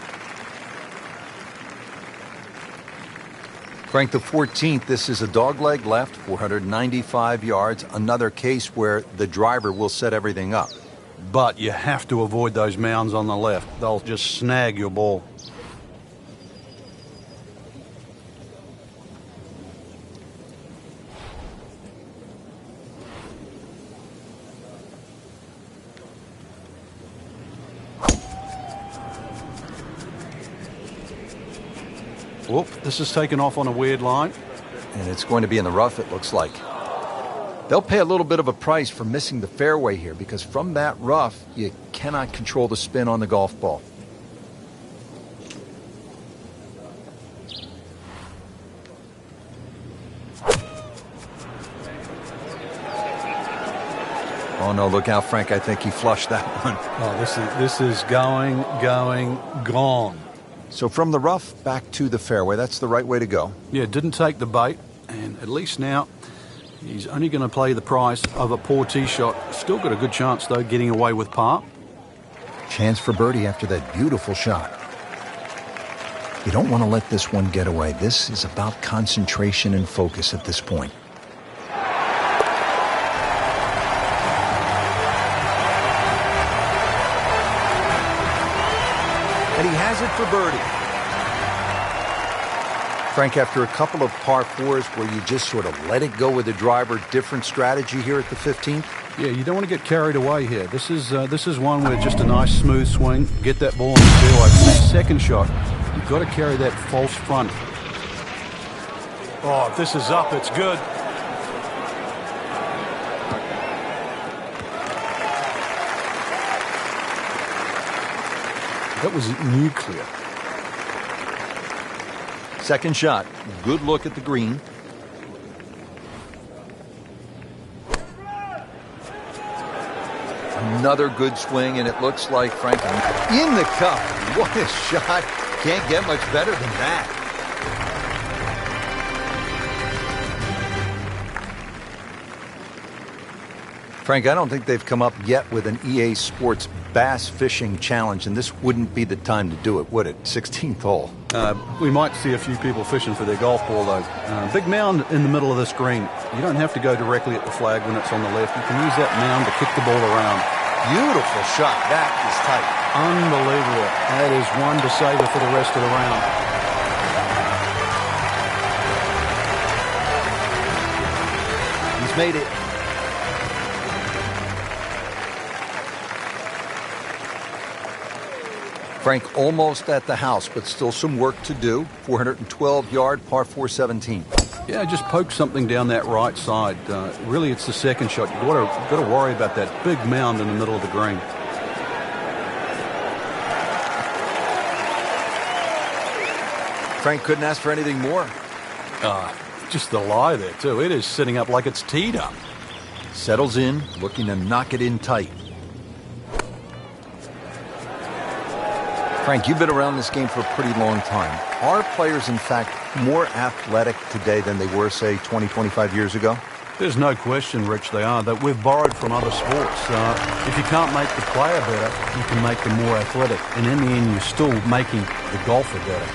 Frank, the 14th, this is a dogleg left, 495 yards. Another case where the driver will set everything up. But you have to avoid those mounds on the left. They'll just snag your ball. Whoop, this is taken off on a weird line. And it's going to be in the rough, it looks like. They'll pay a little bit of a price for missing the fairway here because from that rough, you cannot control the spin on the golf ball. Oh, no, look out, Frank. I think he flushed that one. Oh, this is going, gone. So from the rough back to the fairway, that's the right way to go. Yeah, didn't take the bait, and at least now he's only going to play the price of a poor tee shot. Still got a good chance, though, getting away with par. Chance for birdie after that beautiful shot. You don't want to let this one get away. This is about concentration and focus at this point. And he has it for birdie. Frank, after a couple of par fours where you just sort of let it go with the driver, different strategy here at the 15th? Yeah, you don't want to get carried away here. This is one where just a nice smooth swing, get that ball in the fairway. For that second shot, you've got to carry that false front. Oh, if this is up, it's good. That was nuclear. Second shot. Good look at the green. Another good swing, and it looks like Frank in the cup. What a shot. Can't get much better than that. Frank, I don't think they've come up yet with an EA Sports bass fishing challenge, and this wouldn't be the time to do it, would it? 16th hole. We might see a few people fishing for their golf ball, though. Big mound in the middle of this green. You don't have to go directly at the flag when it's on the left. You can use that mound to kick the ball around. Beautiful shot. That is tight. Unbelievable. That is one to savor for the rest of the round. He's made it. Frank almost at the house, but still some work to do. 412-yard par 417. Yeah, just poke something down that right side. Really, it's the second shot. You've got to worry about that big mound in the middle of the green. Frank couldn't ask for anything more. Just the lie there, too. It is sitting up like it's teed up. Settles in, looking to knock it in tight. Frank, you've been around this game for a pretty long time. Are players, in fact, more athletic today than they were, say, 20, 25 years ago? There's no question, Rich, they are. That we've borrowed from other sports. If you can't make the player better, you can make them more athletic. And in the end, you're still making the golfer better.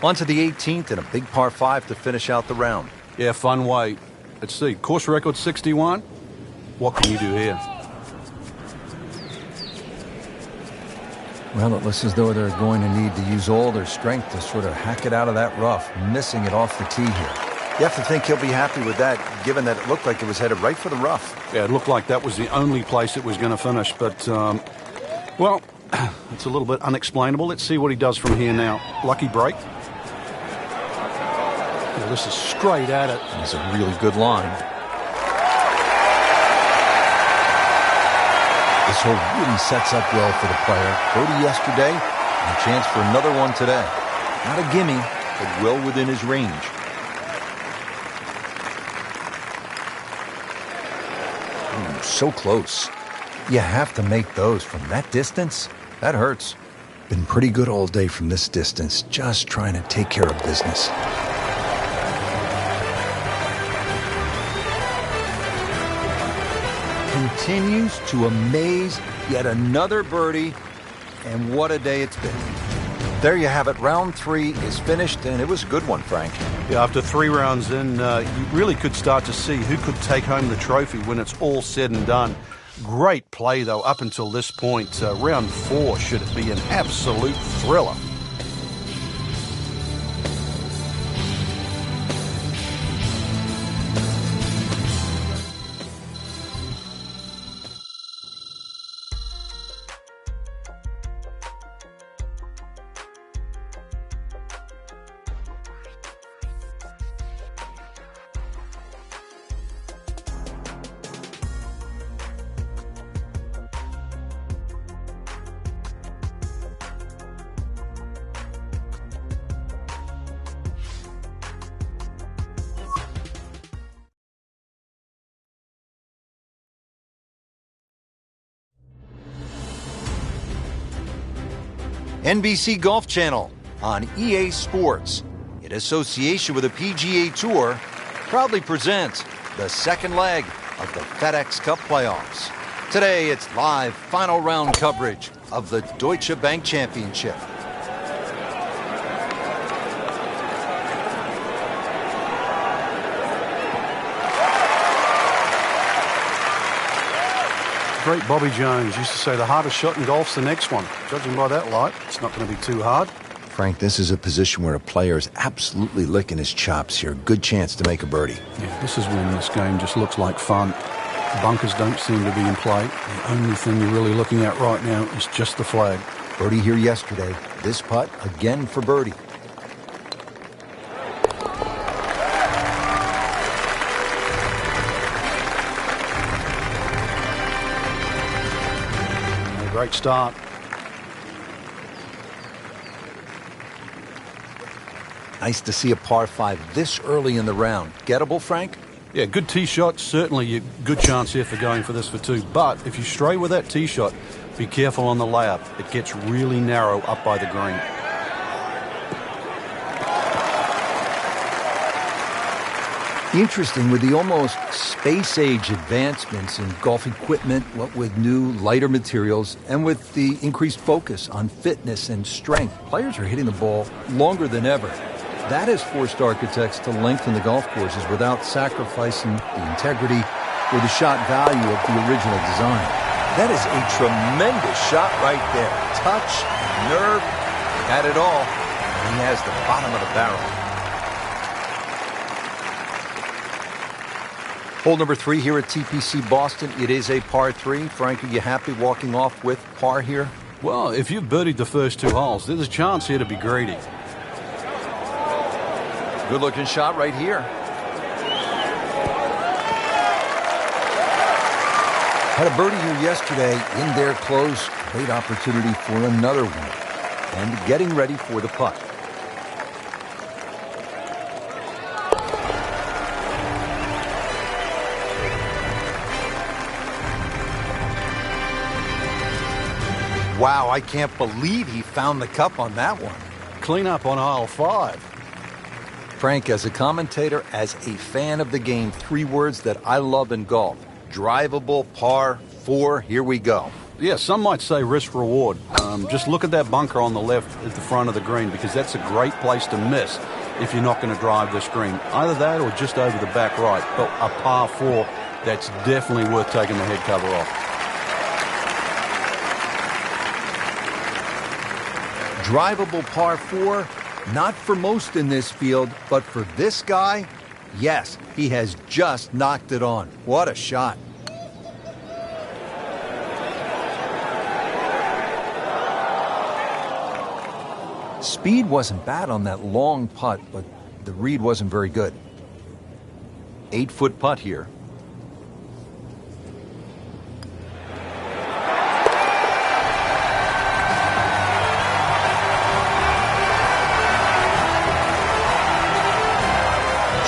On to the 18th and a big par 5 to finish out the round. Yeah, fun way. Let's see. Course record 61. What can you do here? Well, it looks as though they're going to need to use all their strength to sort of hack it out of that rough, missing it off the tee here. You have to think he'll be happy with that, given that it looked like it was headed right for the rough. Yeah, it looked like that was the only place it was going to finish, but, well, it's a little bit unexplainable. Let's see what he does from here now. Lucky break. Well, this is straight at it. It's a really good line. This hole really sets up well for the player. Birdie yesterday, and a chance for another one today. Not a gimme, but well within his range. Ooh, so close. You have to make those from that distance. That hurts. Been pretty good all day from this distance, just trying to take care of business. Continues to amaze. Yet another birdie, and what a day it's been. There you have it. Round 3 is finished, and it was a good one, Frank. Yeah, after 3 rounds in, you really could start to see who could take home the trophy when it's all said and done. Great play, though, up until this point. Round 4 should be an absolute thriller. NBC Golf Channel on EA Sports, in association with the PGA Tour, proudly presents the second leg of the FedEx Cup playoffs. Today, it's live final round coverage of the Deutsche Bank Championship. Great Bobby Jones used to say the hardest shot in golf's the next one. Judging by that light, it's not going to be too hard. Frank, this is a position where a player is absolutely licking his chops here. Good chance to make a birdie. Yeah, this is when this game just looks like fun. The bunkers don't seem to be in play. The only thing you're really looking at right now is just the flag. Birdie here yesterday. This putt again for birdie. Great start. Nice to see a par 5 this early in the round. Gettable, Frank? Yeah, good tee shot. Certainly a good chance here for going for this for 2. But if you stray with that tee shot, be careful on the layup. It gets really narrow up by the green. Interesting, with the almost space-age advancements in golf equipment, what with new, lighter materials, and with the increased focus on fitness and strength, players are hitting the ball longer than ever. That has forced architects to lengthen the golf courses without sacrificing the integrity or the shot value of the original design. That is a tremendous shot right there. Touch, nerve, got it all. And he has the bottom of the barrel. Hole number 3 here at TPC Boston. It is a par 3. Frank, are you happy walking off with par here? Well, if you've birdied the first 2 holes, there's a chance here to be greedy. Good looking shot right here. Had a birdie here yesterday in there close. Great opportunity for another one. And getting ready for the putt. Wow, I can't believe he found the cup on that one. Clean up on aisle 5. Frank, as a commentator, as a fan of the game, 3 words that I love in golf. Drivable par 4. Here we go. Yeah, some might say risk reward. Just look at that bunker on the left at the front of the green, because that's a great place to miss if you're not going to drive this green. Either that or just over the back right. But a par 4, that's definitely worth taking the head cover off. Drivable par 4, not for most in this field, but for this guy, yes, he has just knocked it on. What a shot. Speed wasn't bad on that long putt, but the read wasn't very good. 8-foot putt here.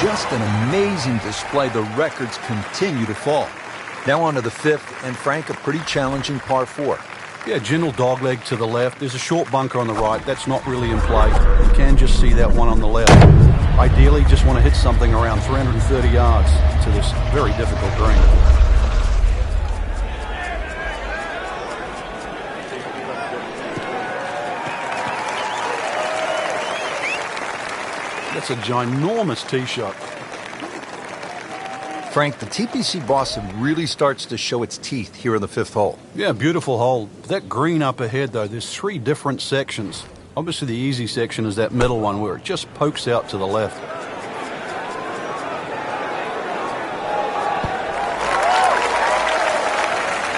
Just an amazing display. The records continue to fall. Now on to the fifth, and Frank, a pretty challenging par 4. Yeah, gentle dogleg to the left. There's a short bunker on the right. That's not really in play. You can just see that one on the left. Ideally, just want to hit something around 330 yards to this very difficult green. That's a ginormous tee shot. Frank, the TPC Boston really starts to show its teeth here in the fifth hole. Yeah, beautiful hole. That green up ahead, though, there's 3 different sections. Obviously, the easy section is that middle one where it just pokes out to the left.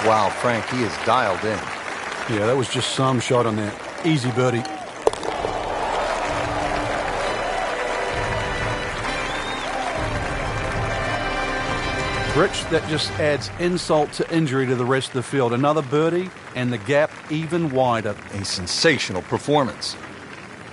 Wow, Frank, he is dialed in. Yeah, that was just some shot on there. Easy birdie. Rich, that just adds insult to injury to the rest of the field. Another birdie, and the gap even wider. A sensational performance.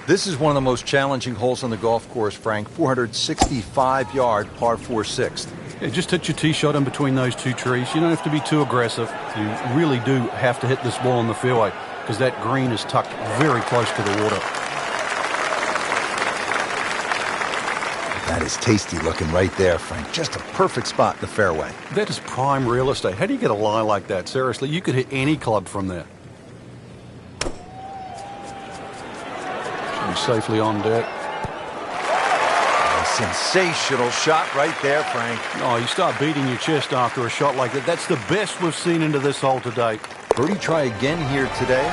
This is one of the most challenging holes on the golf course, Frank. 465-yard par 4 sixth. Yeah, just hit your tee shot in between those 2 trees. You don't have to be too aggressive. You really do have to hit this ball on the fairway because that green is tucked very close to the water. That is tasty looking right there, Frank. Just a perfect spot in the fairway. That is prime real estate. How do you get a lie like that? Seriously, you could hit any club from there. Should be safely on deck. A sensational shot right there, Frank. Oh, you start beating your chest after a shot like that. That's the best we've seen into this hole to date. Birdie try again here today.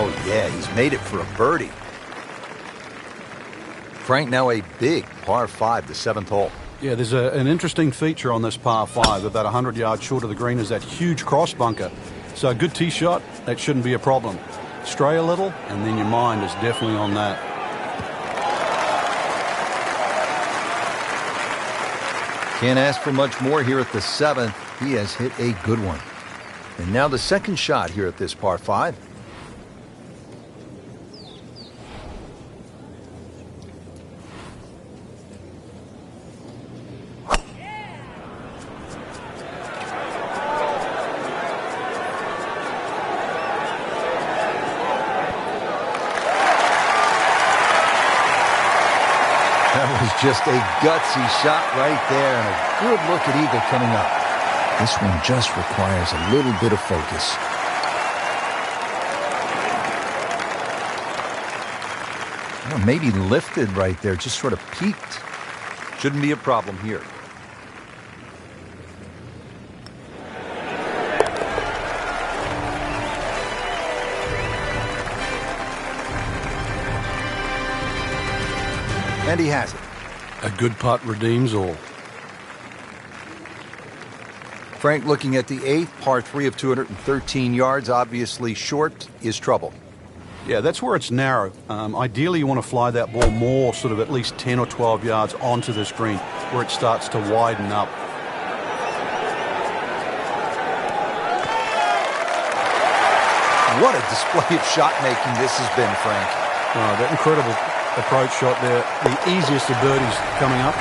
Oh, yeah, he's made it for a birdie. Frank, now a big par 5, the 7th hole. Yeah, there's an interesting feature on this par 5. About 100 yards short of the green is that huge cross bunker. So a good tee shot, that shouldn't be a problem. Stray a little, and then your mind is definitely on that. Can't ask for much more here at the 7th. He has hit a good one. And now the second shot here at this par 5. Just a gutsy shot right there, and a good look at eagle coming up. This one just requires a little bit of focus. Well, maybe lifted right there, just sort of peaked. Shouldn't be a problem here. And he has it. A good putt redeems all. Frank, looking at the 8th, par 3 of 213 yards, obviously short, is trouble. Yeah, that's where it's narrow. Ideally, you want to fly that ball more, sort of at least 10 or 12 yards onto this green, where it starts to widen up. What a display of shot making this has been, Frank. That incredible approach shot there, the easiest of birdies coming up.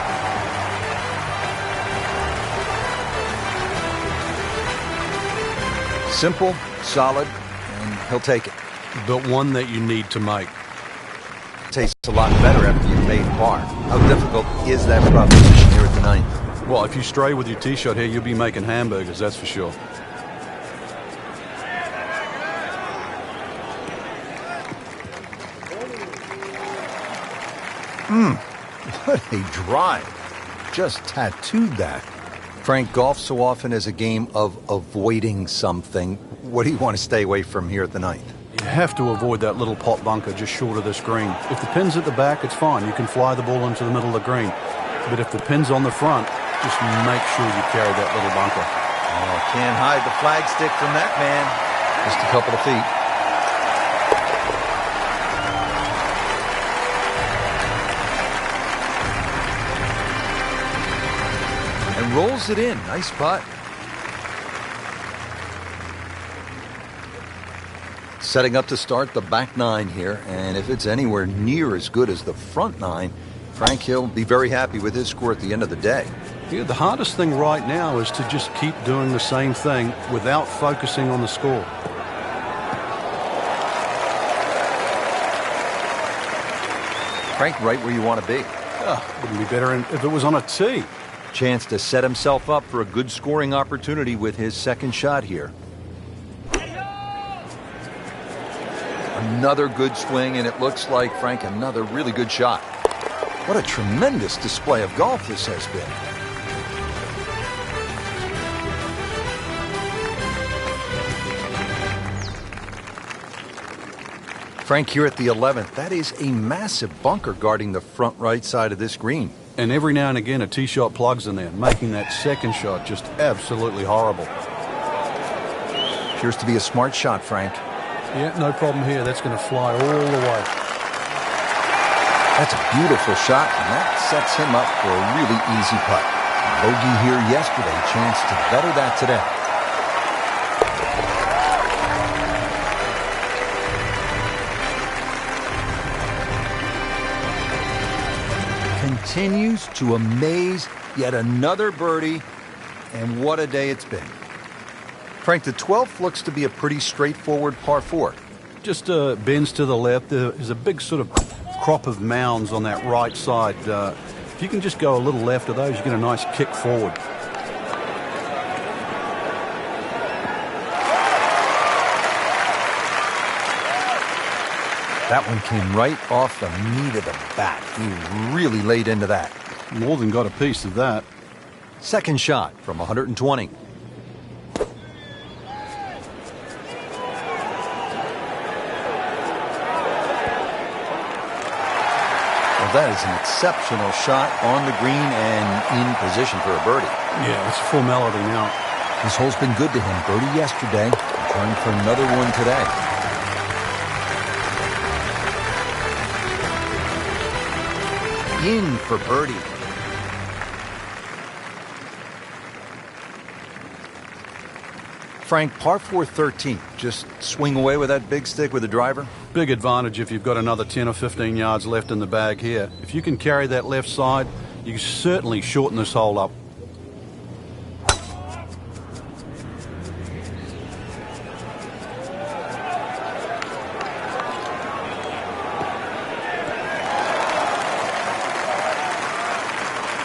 Simple, solid, and he'll take it. But one that you need to make. Tastes a lot better after you've made par. How difficult is that proposition here at the 9th? Well, if you stray with your tee shot here, you'll be making hamburgers, that's for sure. What a drive. Just tattooed that. Frank, golf so often is a game of avoiding something. What do you want to stay away from here at the 9th? You have to avoid that little pot bunker just short of this green. If the pin's at the back, it's fine. You can fly the ball into the middle of the green. But if the pin's on the front, just make sure you carry that little bunker. Oh, can't hide the flagstick from that man. Just a couple of feet. And rolls it in. Nice putt. Setting up to start the back nine here, and if it's anywhere near as good as the front nine, Frank Hill will be very happy with his score at the end of the day. Yeah, the hardest thing right now is to just keep doing the same thing without focusing on the score. Frank, right where you want to be. Wouldn't be better if it was on a tee. Chance to set himself up for a good scoring opportunity with his second shot here. Another good swing, and it looks like, Frank, another really good shot. What a tremendous display of golf this has been. Frank, here at the 11th, that is a massive bunker guarding the front right side of this green. And every now and again, a tee shot plugs in there, making that second shot just absolutely horrible. Appears to be a smart shot, Frank. Yeah, no problem here. That's going to fly all the way. That's a beautiful shot, and that sets him up for a really easy putt. Bogey here yesterday, chance to better that today. Continues to amaze, yet another birdie, and what a day it's been. Frank, the 12th looks to be a pretty straightforward par 4. Just bends to the left. There's a big sort of crop of mounds on that right side. If you can just go a little left of those, you get a nice kick forward. That one came right off the meat of the bat. He really laid into that. More than got a piece of that. Second shot from 120. That is an exceptional shot on the green and in position for a birdie. Yeah, it's full melody now. This hole's been good to him. Birdie yesterday, trying for another one today. In for birdie. Frank, par 4 13. Just swing away with that big stick with a driver. Big advantage if you've got another 10 or 15 yards left in the bag here. If you can carry that left side, you can certainly shorten this hole up.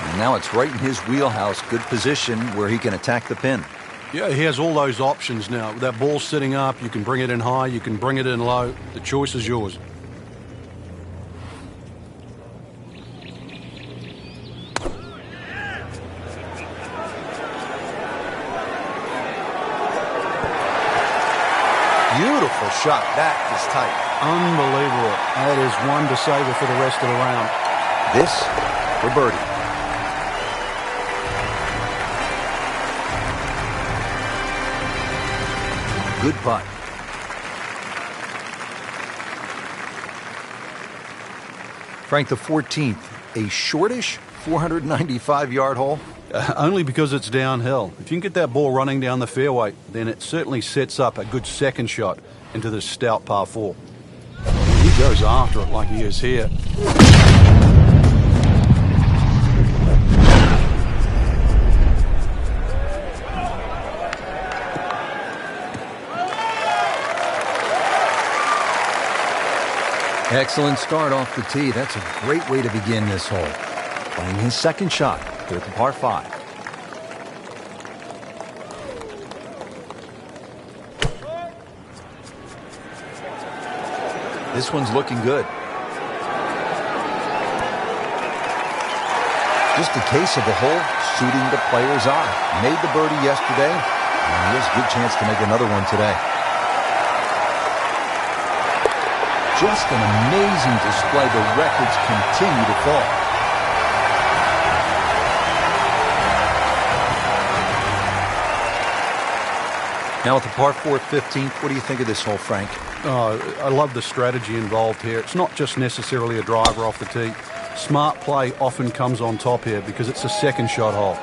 And now it's right in his wheelhouse. Good position where he can attack the pin. Yeah, he has all those options now. With that ball sitting up, you can bring it in high, you can bring it in low. The choice is yours. Beautiful shot. That is tight. Unbelievable. That is one to savor for the rest of the round. This for birdie. Good putt. Frank, the 14th, a shortish 495-yard hole. Only because it's downhill. If you can get that ball running down the fairway, then it certainly sets up a good second shot into this stout par 4. He goes after it like he is here. Excellent start off the tee. That's a great way to begin this hole. Playing his second shot here at the par 5. This one's looking good. Just a case of the hole suiting the player's eye. Made the birdie yesterday, and he has a good chance to make another one today. Just an amazing display. The records continue to fall. Now at the par 4 15th, what do you think of this hole, Frank? I love the strategy involved here. It's not just necessarily a driver off the tee. Smart play often comes on top here because it's a second shot hole.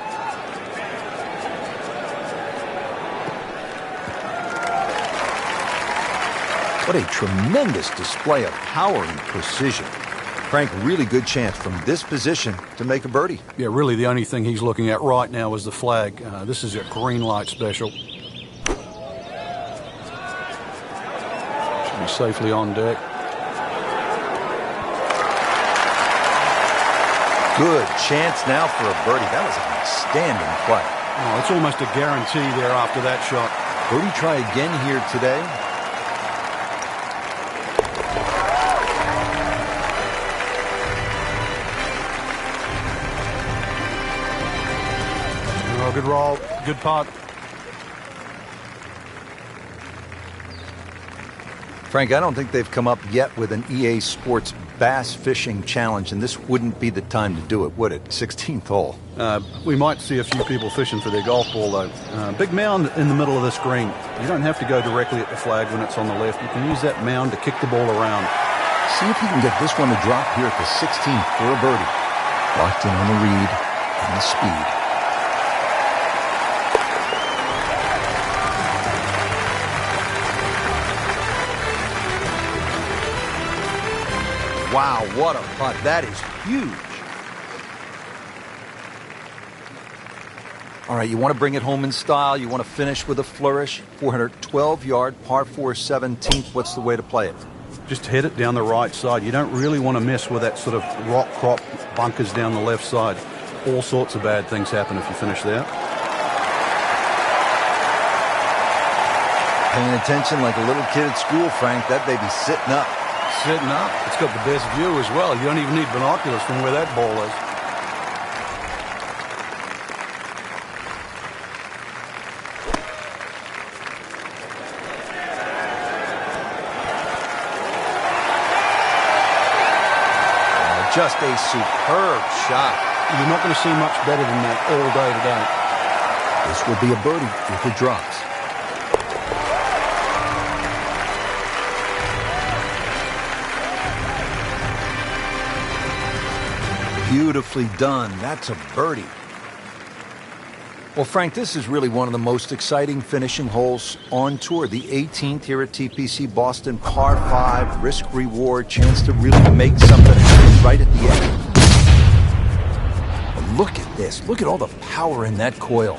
What a tremendous display of power and precision. Frank, really good chance from this position to make a birdie. Yeah, really the only thing he's looking at right now is the flag. This is a green light special. Should be safely on deck. Good chance now for a birdie. That was an outstanding play. Oh, it's almost a guarantee there after that shot. Birdie try again here today. Oh, good roll, good putt. Frank, I don't think they've come up yet with an EA Sports bass fishing challenge, and this wouldn't be the time to do it, would it? 16th hole. We might see a few people fishing for their golf ball, though. Big mound in the middle of this green. You don't have to go directly at the flag when it's on the left. You can use that mound to kick the ball around. See if he can get this one to drop here at the 16th for a birdie. Locked in on the read and the speed. Wow, what a putt. That is huge. All right, you want to bring it home in style. You want to finish with a flourish. 412-yard, par 4 17th. What's the way to play it? Just head it down the right side. You don't really want to mess with that sort of rock crop bunkers down the left side. All sorts of bad things happen if you finish there. Paying attention like a little kid at school, Frank. That baby's sitting up. Sitting up. It's got the best view as well. You don't even need binoculars from where that ball is. Just a superb shot. You're not going to see much better than that all day today. This will be a birdie if it drops. Beautifully done. That's a birdie. Well, Frank, this is really one of the most exciting finishing holes on tour. The 18th here at TPC Boston, par 5, risk-reward, chance to really make something right at the end. But look at this. Look at all the power in that coil.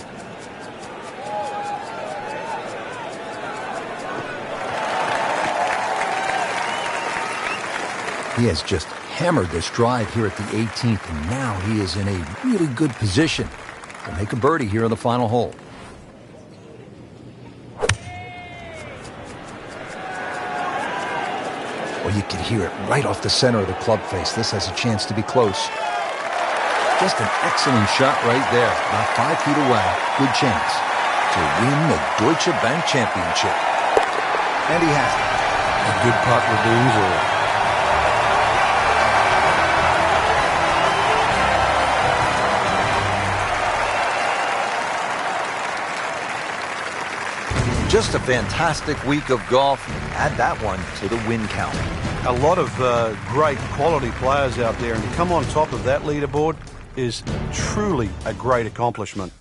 He has just hammered this drive here at the 18th, and now he is in a really good position to make a birdie here on the final hole. Well, you can hear it right off the center of the club face. This has a chance to be close. Just an excellent shot right there. About 5 feet away. Good chance to win the Deutsche Bank Championship. And he has it. A good putt redeems all. Just a fantastic week of golf. Add that one to the win count. A lot of great quality players out there, and to come on top of that leaderboard is truly a great accomplishment.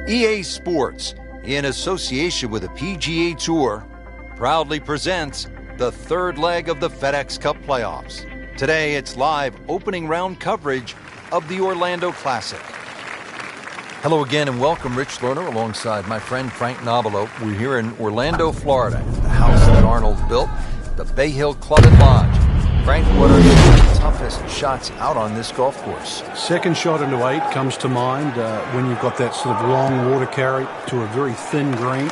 EA Sports, in association with the PGA Tour, proudly presents the third leg of the FedEx Cup playoffs. Today, it's live opening round coverage of the Orlando Classic. Hello again and welcome, Rich Lerner, alongside my friend Frank Nobilo. We're here in Orlando, Florida, the house that Arnold built, the Bay Hill Club and Lodge. Frank, what are the toughest shots out on this golf course? Second shot into 8 comes to mind when you've got that sort of long water carry to a very thin green.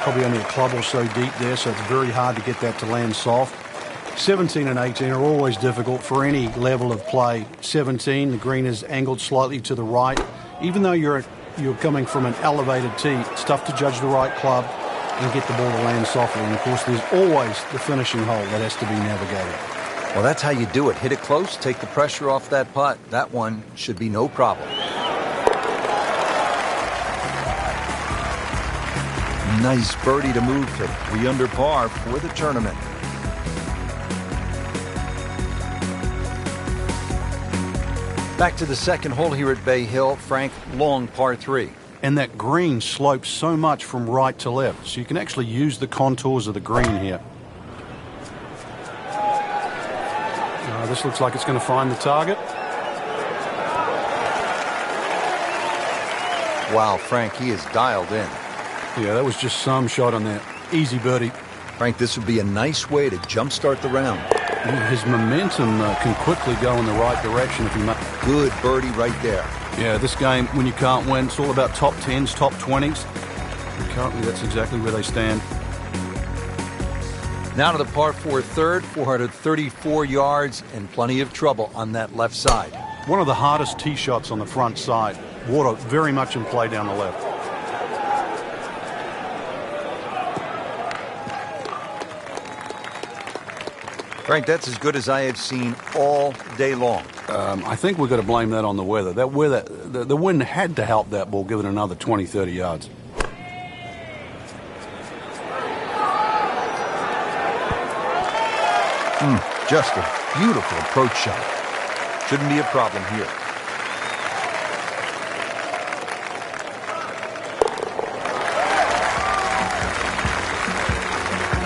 Probably only a club or so deep there, so it's very hard to get that to land soft. 17 and 18 are always difficult for any level of play. 17, the green is angled slightly to the right. Even though you're coming from an elevated tee, it's tough to judge the right club and get the ball to land softly. And, of course, there's always the finishing hole that has to be navigated. Well, that's how you do it. Hit it close, take the pressure off that putt. That one should be no problem. Nice birdie to move to 3 under par for the tournament. Back to the second hole here at Bay Hill. Frank, long par 3. And that green slopes so much from right to left, so you can actually use the contours of the green here. This looks like it's going to find the target. Wow, Frank, he is dialed in. Yeah, that was just some shot on that. Easy birdie. Frank, this would be a nice way to jumpstart the round. His momentum can quickly go in the right direction if he makes. Good birdie right there. Yeah, this game, when you can't win, it's all about top 10s, top 20s. And currently, that's exactly where they stand. Now to the par 4 third, 434 yards and plenty of trouble on that left side. One of the hardest tee shots on the front side. Water very much in play down the left. Frank, that's as good as I have seen all day long. I think we've got to blame that on the weather. That weather, the wind had to help that ball give it another 20, 30 yards. Just a beautiful approach shot. Shouldn't be a problem here.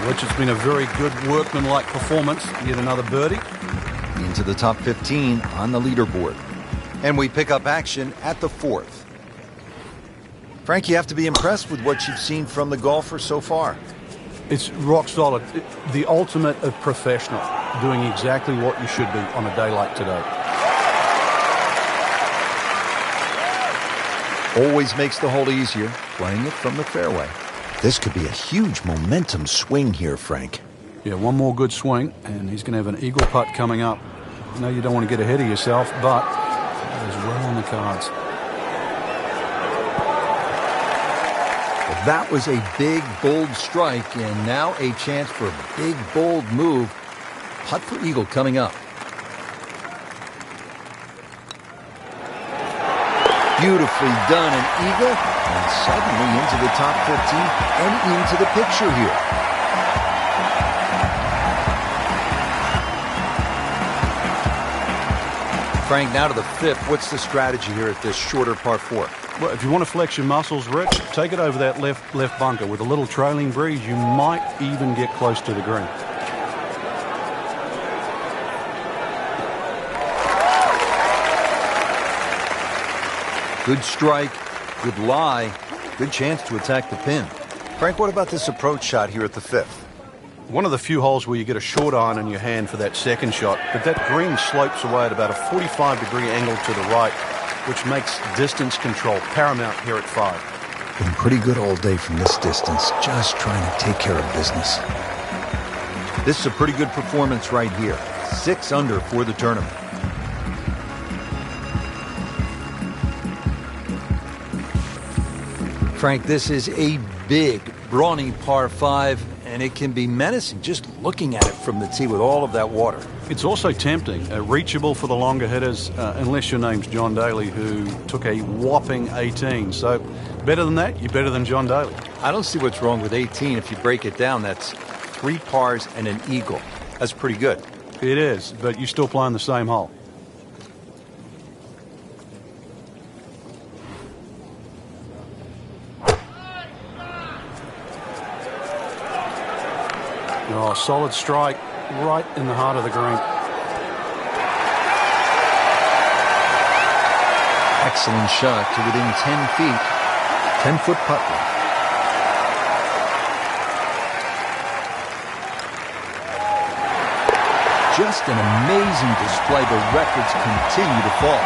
Rich, it's been a very good workmanlike performance. Yet another birdie. Into the top 15 on the leaderboard. And we pick up action at the 4th. Frank, you have to be impressed with what you've seen from the golfer so far. It's rock solid. The ultimate of professional, doing exactly what you should be on a day like today. Always makes the hole easier, playing it from the fairway. This could be a huge momentum swing here, Frank. Yeah, one more good swing, and he's going to have an eagle putt coming up. I know you don't want to get ahead of yourself, but that is well on the cards. That was a big, bold strike, and now a chance for a big, bold move. Putt for eagle coming up. Beautifully done, an eagle, and suddenly into the top 15 and into the picture here. Frank, now to the 5th. What's the strategy here at this shorter par 4? Well, if you want to flex your muscles, Rich, take it over that left bunker. With a little trailing breeze, you might even get close to the green. Good strike, good lie, good chance to attack the pin. Frank, what about this approach shot here at the 5th? One of the few holes where you get a short iron in your hand for that second shot, but that green slopes away at about a 45-degree angle to the right, which makes distance control paramount here at 5. Been pretty good all day from this distance, just trying to take care of business. This is a pretty good performance right here. 6 under for the tournament. Frank, this is a big, brawny par 5, and it can be menacing just looking at it from the tee with all of that water. It's also tempting, reachable for the longer hitters, unless your name's John Daly, who took a whopping 18. So better than that, you're better than John Daly. I don't see what's wrong with 18. If you break it down, that's 3 pars and an eagle. That's pretty good. It is, but you're still playing the same hole. Oh, solid strike right in the heart of the green. Excellent shot to within 10 feet. 10-foot putt. Just an amazing display. The records continue to fall.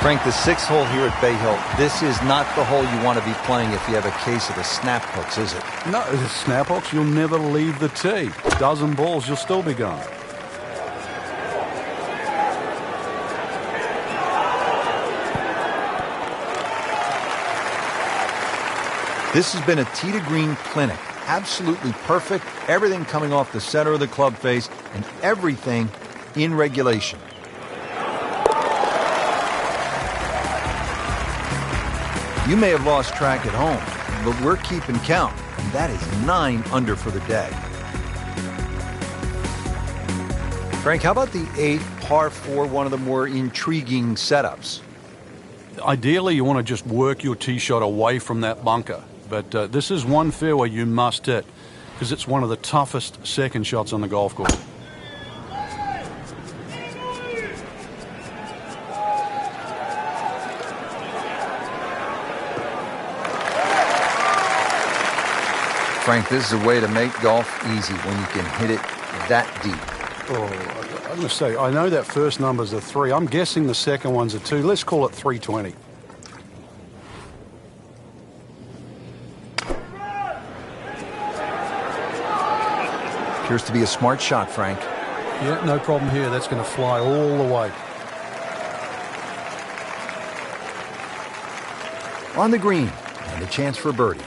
Frank, the 6th hole here at Bay Hill, this is not the hole you want to be playing if you have a case of the snap hooks, is it? No, the snap hooks, you'll never leave the tee. Dozen balls, you'll still be going. This has been a tee to green clinic. Absolutely perfect. Everything coming off the center of the club face and everything in regulation. You may have lost track at home, but we're keeping count, and that is 9 under for the day. Frank, how about the 8th par 4, one of the more intriguing setups? Ideally, you want to just work your tee shot away from that bunker. But this is one fairway you must hit because it's one of the toughest second shots on the golf course. Frank, this is a way to make golf easy when you can hit it that deep. Oh, I'm going to say, I know that first number's a 3. I'm guessing the second one's a 2. Let's call it 320. Appears to be a smart shot, Frank. Yeah, no problem here. That's going to fly all the way. On the green, and a chance for birdie.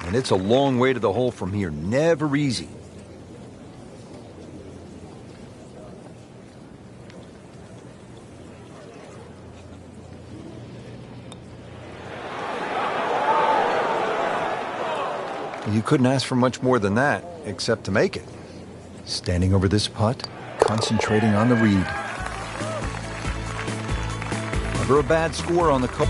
And it's a long way to the hole from here. Never easy. You couldn't ask for much more than that, except to make it. Standing over this putt, concentrating on the read. Never a bad score on the cup.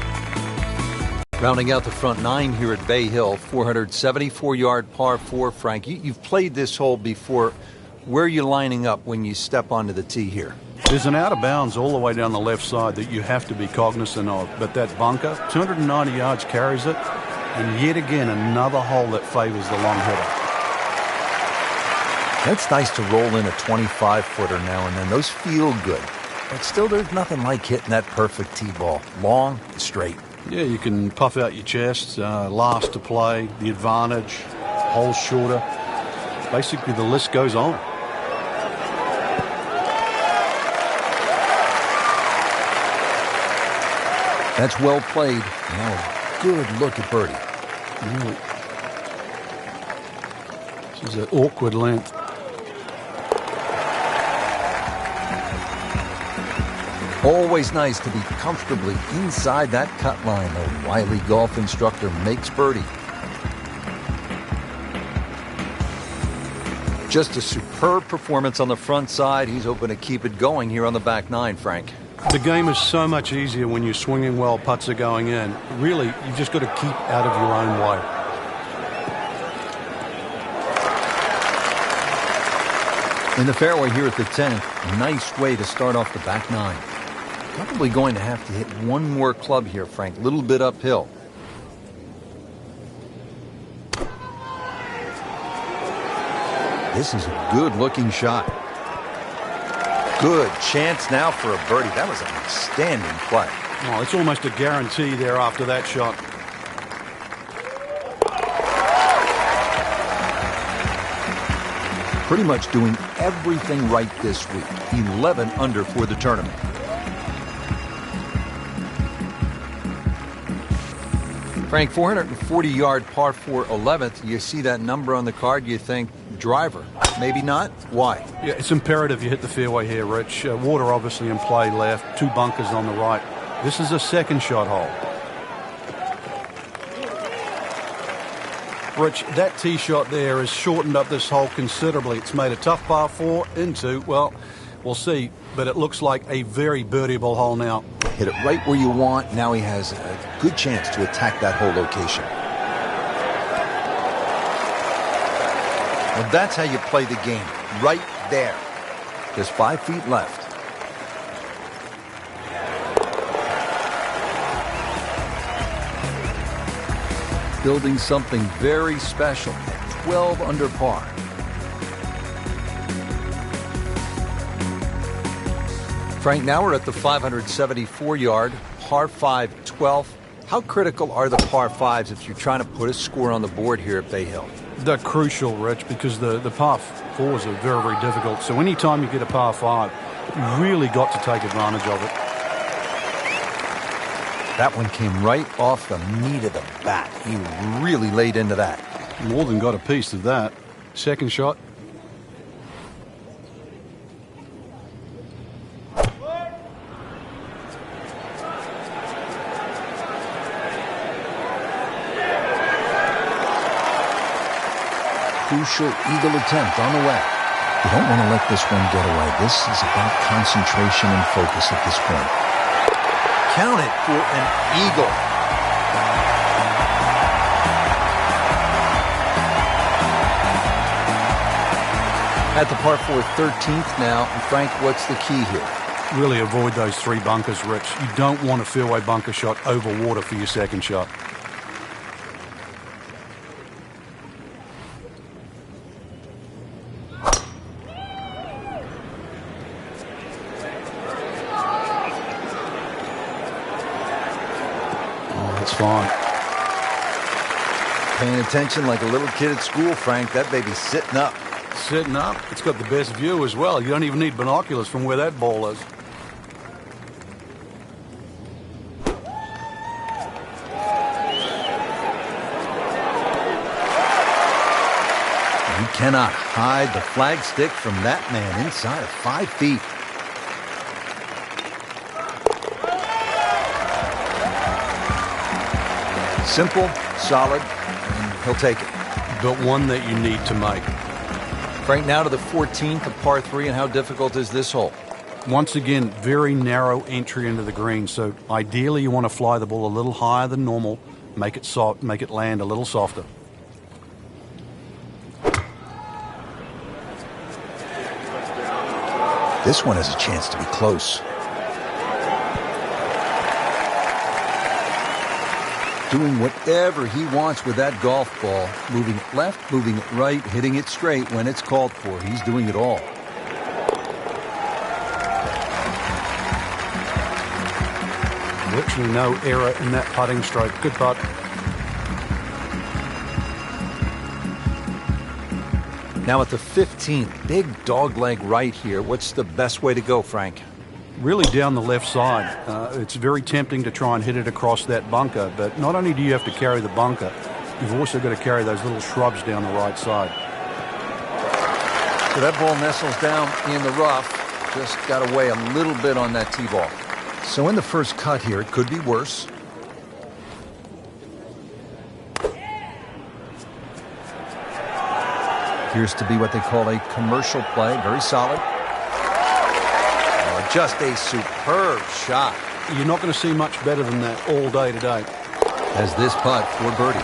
Rounding out the front 9 here at Bay Hill, 474-yard par 4. Frank, you've played this hole before. Where are you lining up when you step onto the tee here? There's an out of bounds all the way down the left side that you have to be cognizant of. But that bunker, 290 yards carries it. And yet again, another hole that favors the long hitter. That's nice to roll in a 25-footer now and then. Those feel good. But still, there's nothing like hitting that perfect tee ball. Long and straight. Yeah, you can puff out your chest, last to play, the advantage, holes shorter. Basically, the list goes on. That's well played. Now a good look at birdie. Really. This is an awkward length. Always nice to be comfortably inside that cut line. The wily golf instructor makes birdie. Just a superb performance on the front side. He's hoping to keep it going here on the back 9, Frank. The game is so much easier when you're swinging well, putts are going in. Really, you've just got to keep out of your own way. In the fairway here at the 10th, nice way to start off the back 9. Probably going to have to hit one more club here, Frank. A little bit uphill. This is a good-looking shot. Good chance now for a birdie. That was an outstanding play. Oh, it's almost a guarantee there after that shot. Pretty much doing everything right this week. 11 under for the tournament. Frank, 440-yard par 4 11th. You see that number on the card, you think driver. Maybe not. Why? Yeah, it's imperative you hit the fairway here, Rich. Water obviously in play left, 2 bunkers on the right. This is a second shot hole. Rich, that tee shot there has shortened up this hole considerably. It's made a tough par 4 into, well, We'll see, but it looks like a very birdieable hole now. Hit it right where you want. Now he has a good chance to attack that hole location. Well, that's how you play the game. Right there. There's 5 feet left. Building something very special. 12 under par. Frank, now we're at the 574-yard, par 5 12th. How critical are the par 5s if you're trying to put a score on the board here at Bay Hill? They're crucial, Rich, because the par 4s are very, very difficult. So anytime you get a par 5, you really got to take advantage of it. That one came right off the meat of the bat. He really laid into that. More than got a piece of that. Second shot. Crucial eagle attempt on the way. You don't want to let this one get away. This is about concentration and focus at this point. Count it for an eagle. At the par 4 13th now. Frank, what's the key here? Really avoid those 3 bunkers, Rich. You don't want a fairway bunker shot over water for your second shot. It's fine. Paying attention like a little kid at school, Frank. That baby's sitting up. Sitting up. It's got the best view as well. You don't even need binoculars from where that ball is. You cannot hide the flagstick from that man inside of 5 feet. Simple, solid, and he'll take it. But one that you need to make. Frank, now to the 14th of par 3, and how difficult is this hole? Once again, very narrow entry into the green, so ideally you want to fly the ball a little higher than normal, make it soft, make it land a little softer. This one has a chance to be close. Doing whatever he wants with that golf ball. Moving it left, moving it right, hitting it straight when it's called for. He's doing it all. Virtually no error in that putting stroke. Good putt. Now at the 15th, big dog leg right here. What's the best way to go, Frank? Really down the left side. It's very tempting to try and hit it across that bunker, but not only do you have to carry the bunker, you've also got to carry those little shrubs down the right side. So that ball nestles down in the rough. Just got to weigh a little bit on that tee ball. So in the first cut here, it could be worse. Appears to be what they call a commercial play. Very solid. Just a superb shot. You're not going to see much better than that all day today. As this putt for birdie.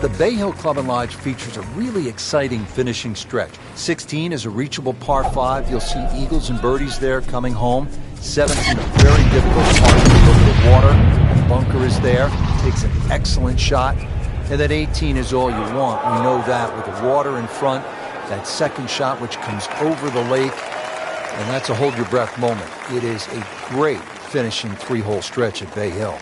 The Bay Hill Club and Lodge features a really exciting finishing stretch. 16 is a reachable par 5. You'll see eagles and birdies there coming home. 17, a very difficult par to look at the water. The bunker is there. Takes an excellent shot. And then 18 is all you want. We know that with the water in front. That second shot which comes over the lake. And that's a hold-your-breath moment. It is a great finishing 3-hole stretch at Bay Hill.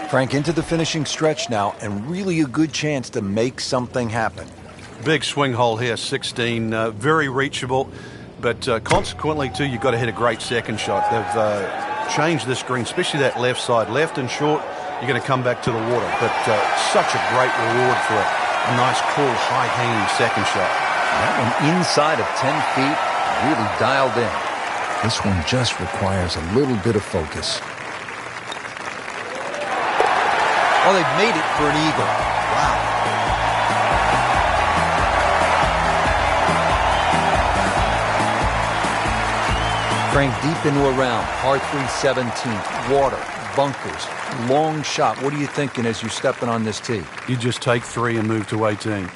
Frank, into the finishing stretch now, and really a good chance to make something happen. Big swing hole here, 16, very reachable, but consequently, too, you've got to hit a great second shot. They've changed this green, especially that left side. Left and short, you're going to come back to the water, but such a great reward for a nice, cool, high-hanging second shot. That one inside of 10 feet, really dialed in. This one just requires a little bit of focus. Oh, they've made it for an eagle. Wow. Frank, deep into a round, par 3 17th, water, bunkers, long shot. What are you thinking as you're stepping on this tee? You just take 3 and move to 18.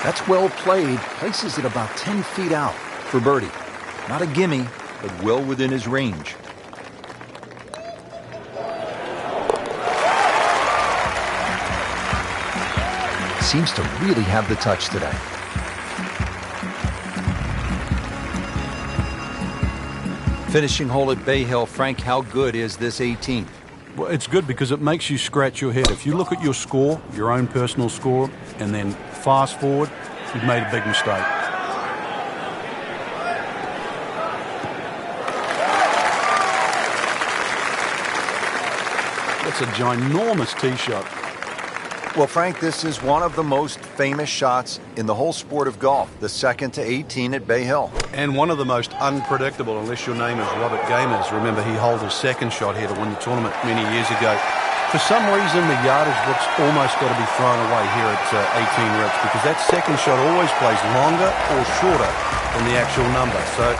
That's well played. Places it about 10 feet out for birdie. Not a gimme, but well within his range. Seems to really have the touch today. Finishing hole at Bay Hill. Frank, how good is this 18th? Well, it's good because it makes you scratch your head. If you look at your score, your own personal score, and then fast forward, you've made a big mistake. That's a ginormous tee shot. Well, Frank, this is one of the most famous shots in the whole sport of golf, the 2nd to 18 at Bay Hill. And one of the most unpredictable, unless your name is Robert Gamers. Remember, he holed his second shot here to win the tournament many years ago. For some reason, the yardage looks almost got to be thrown away here at 18 reps because that second shot always plays longer or shorter than the actual number. So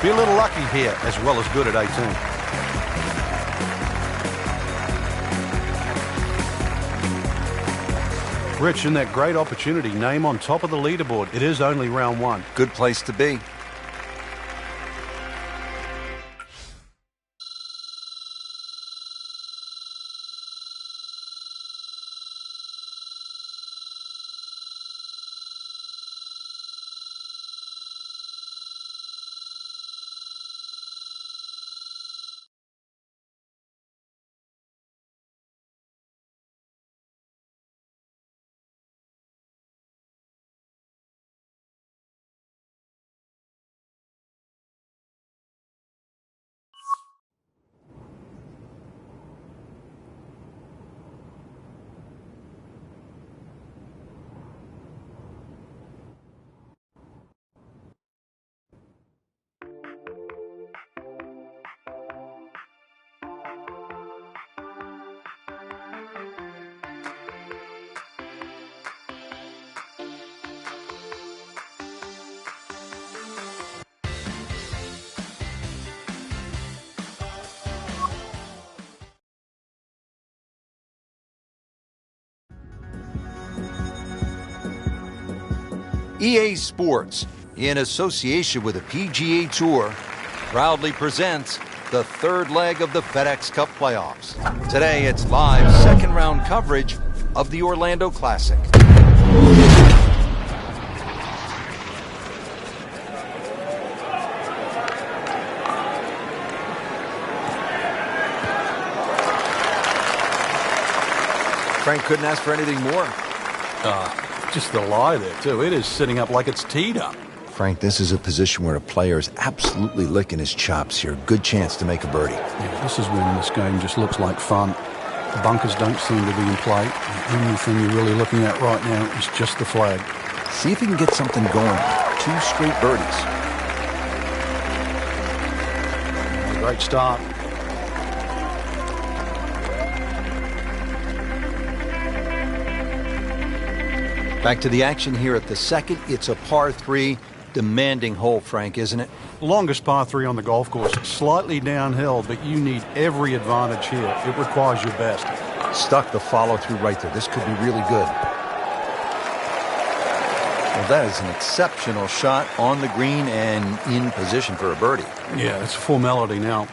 be a little lucky here as well as good at 18. Rich, in that great opportunity, name on top of the leaderboard. It is only round 1. Good place to be. EA Sports, in association with the PGA Tour, proudly presents the third leg of the FedEx Cup playoffs. Today, it's live second-round coverage of the Orlando Classic. Frank couldn't ask for anything more. Just the lie there, too. It is sitting up like it's teed up. Frank, this is a position where a player is absolutely licking his chops here. Good chance to make a birdie. Yeah, this is when this game just looks like fun. The bunkers don't seem to be in play. The only thing you're really looking at right now is just the flag. See if he can get something going. 2 straight birdies. Great start. Back to the action here at the second. It's a par 3, demanding hole, Frank, isn't it? Longest par 3 on the golf course. Slightly downhill, but you need every advantage here. It requires your best. Stuck the follow-through right there. This could be really good. Well, that is an exceptional shot on the green and in position for a birdie. Yeah, it's a formality now.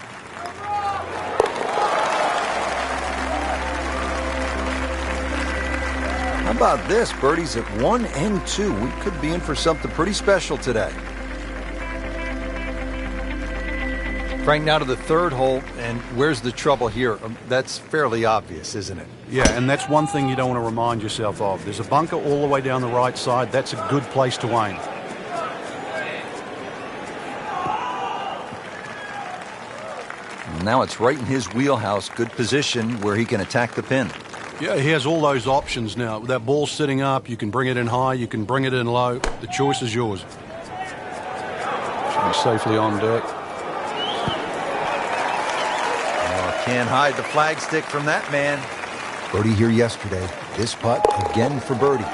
How about this? Birdies at 1 and 2. We could be in for something pretty special today. Frank, now to the third hole, and where's the trouble here? That's fairly obvious, isn't it? Yeah, and that's one thing you don't want to remind yourself of. There's a bunker all the way down the right side. That's a good place to aim. Now it's right in his wheelhouse. Good position where he can attack the pin. Yeah, he has all those options now. With that ball sitting up, you can bring it in high, you can bring it in low. The choice is yours. Should be safely on deck. Oh, can't hide the flagstick from that man. Birdie here yesterday. This putt again for birdie.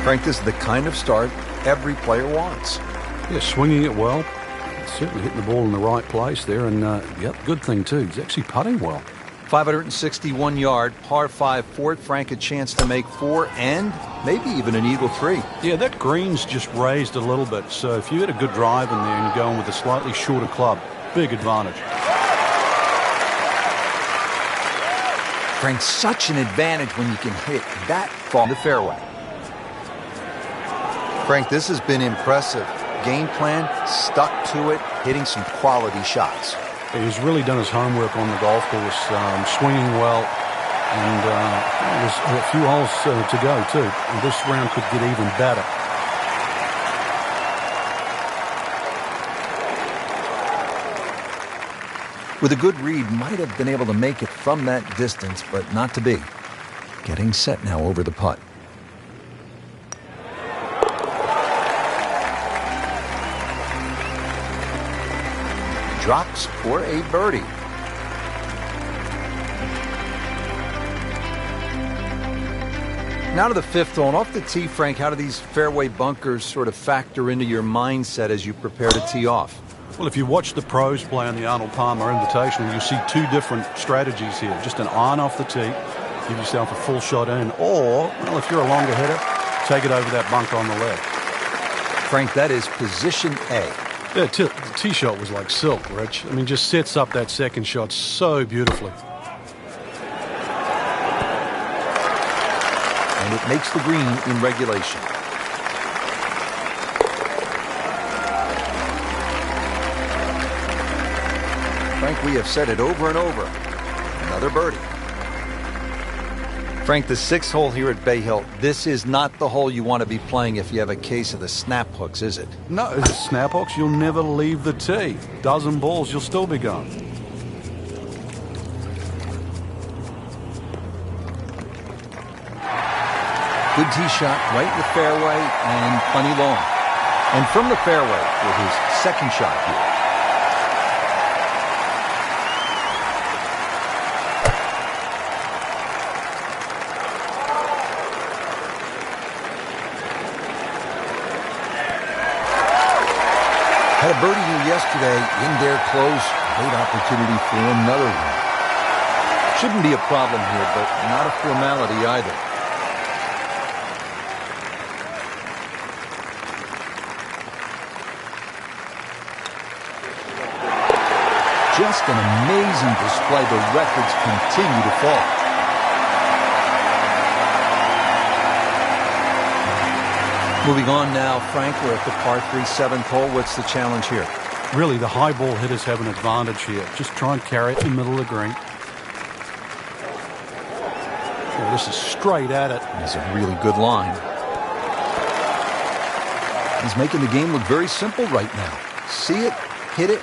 Frank, this is the kind of start every player wants. Yeah, swinging it well. Certainly hitting the ball in the right place there. And, yep, good thing, too. He's actually putting well. 561-yard par 5 for it. Frank, a chance to make 4 and maybe even an eagle 3. Yeah, that green's just raised a little bit. So if you had a good drive in there and you're going with a slightly shorter club, big advantage. Frank, such an advantage when you can hit that far in the fairway. Frank, this has been impressive. Game plan, stuck to it, hitting some quality shots. He's really done his homework on the golf course, swinging well, and there's a few holes to go too. And this round could get even better. With a good read, might have been able to make it from that distance, but not to be. Getting set now over the putt. Drops for a birdie. Now to the 5th hole. Off the tee, Frank, how do these fairway bunkers sort of factor into your mindset as you prepare to tee off? Well, if you watch the pros play on the Arnold Palmer Invitational, you'll see 2 different strategies here. Just an iron off the tee, give yourself a full shot in, or, well, if you're a longer hitter, take it over that bunker on the left. Frank, that is position A. Yeah, the tee shot was like silk, Rich. I mean, just sets up that second shot so beautifully. And it makes the green in regulation. Frank, we have said it over and over. Another birdie. Frank, the 6th hole here at Bay Hill, this is not the hole you want to be playing if you have a case of the snap hooks, is it? No, the snap hooks, you'll never leave the tee. Dozen balls, you'll still be going. Good tee shot right in the fairway and plenty long. And from the fairway with his second shot here. Had a birdie here yesterday, in there close, great opportunity for another one. Shouldn't be a problem here, but not a formality either. Just an amazing display. The records continue to fall. Moving on now, Frank, we're at the par 3 7th hole. What's the challenge here? Really, the high ball hitters have an advantage here. Just try and carry it in the middle of the green. Oh, this is straight at it. It's a really good line. He's making the game look very simple right now. See it, hit it,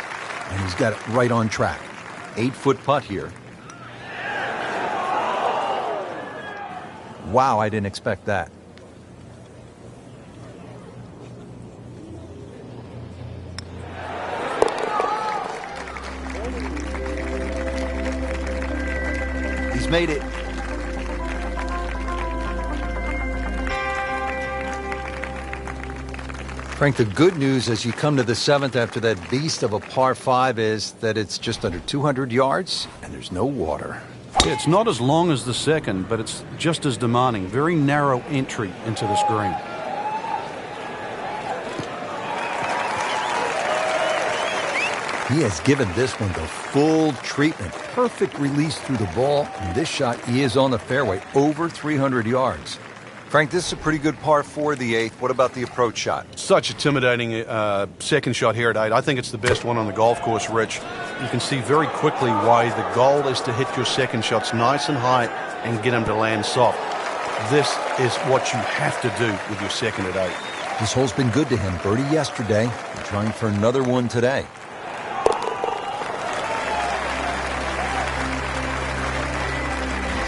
and he's got it right on track. 8-foot putt here. Wow, I didn't expect that. He's made it. Frank, the good news as you come to the 7th after that beast of a par 5 is that it's just under 200 yards and there's no water. Yeah, it's not as long as the second, but it's just as demanding. Very narrow entry into this green. He has given this one the full treatment. Perfect release through the ball. And this shot is on the fairway, over 300 yards. Frank, this is a pretty good par 4, the 8th. What about the approach shot? Such intimidating second shot here at 8. I think it's the best one on the golf course, Rich. You can see very quickly why the goal is to hit your second shots nice and high and get them to land soft. This is what you have to do with your second at 8. This hole's been good to him. Birdie yesterday. And trying for another one today.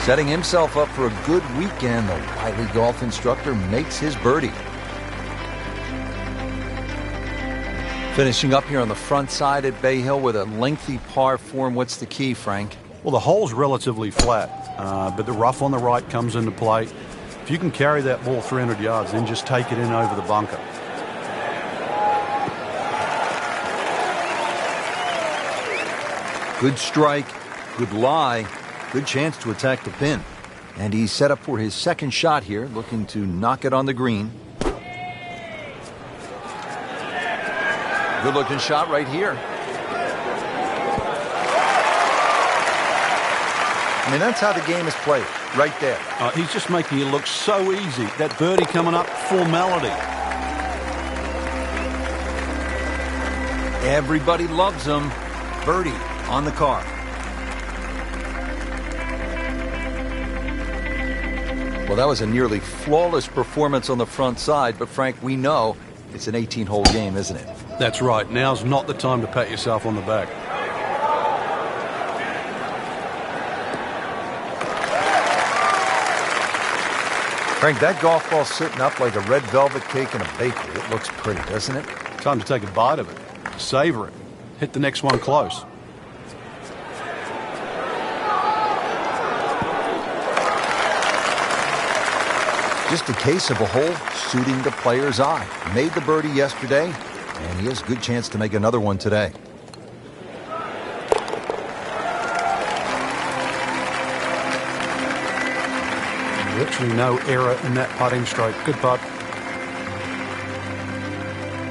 Setting himself up for a good weekend, the Wiley golf instructor makes his birdie. Finishing up here on the front side at Bay Hill with a lengthy par 4. What's the key, Frank? Well, the hole's relatively flat, but the rough on the right comes into play. If you can carry that ball 300 yards, then just take it in over the bunker. Good strike, good lie, good chance to attack the pin. And he's set up for his second shot here, looking to knock it on the green. Good looking shot right here. I mean, that's how the game is played, right there. He's just making it look so easy. That birdie coming up, formality. Everybody loves him. Birdie on the card. Well, that was a nearly flawless performance on the front side, but Frank, we know it's an 18-hole game, isn't it? That's right. Now's not the time to pat yourself on the back. Frank, that golf ball's sitting up like a red velvet cake in a bakery. It looks pretty, doesn't it? Time to take a bite of it. Savor it. Hit the next one close. Just a case of a hole suiting the player's eye. Made the birdie yesterday, and he has a good chance to make another one today. Literally no error in that putting stroke. Good putt.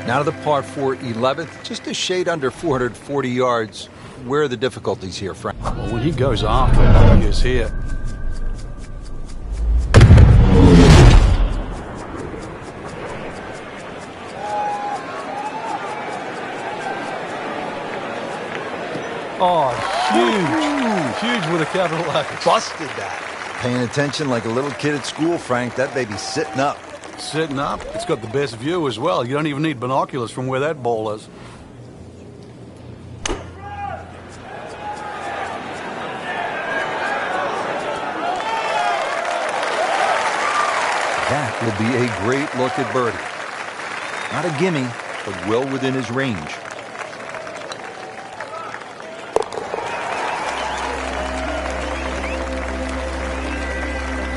Now to the par 4 11th, just a shade under 440 yards. Where are the difficulties here, Frank? Well, when he goes after it, he is here. Oh, huge. Huge with a capital H. Busted that. Paying attention like a little kid at school, Frank. That baby's sitting up. Sitting up. It's got the best view as well. You don't even need binoculars from where that ball is. That will be a great look at birdie. Not a gimme, but well within his range.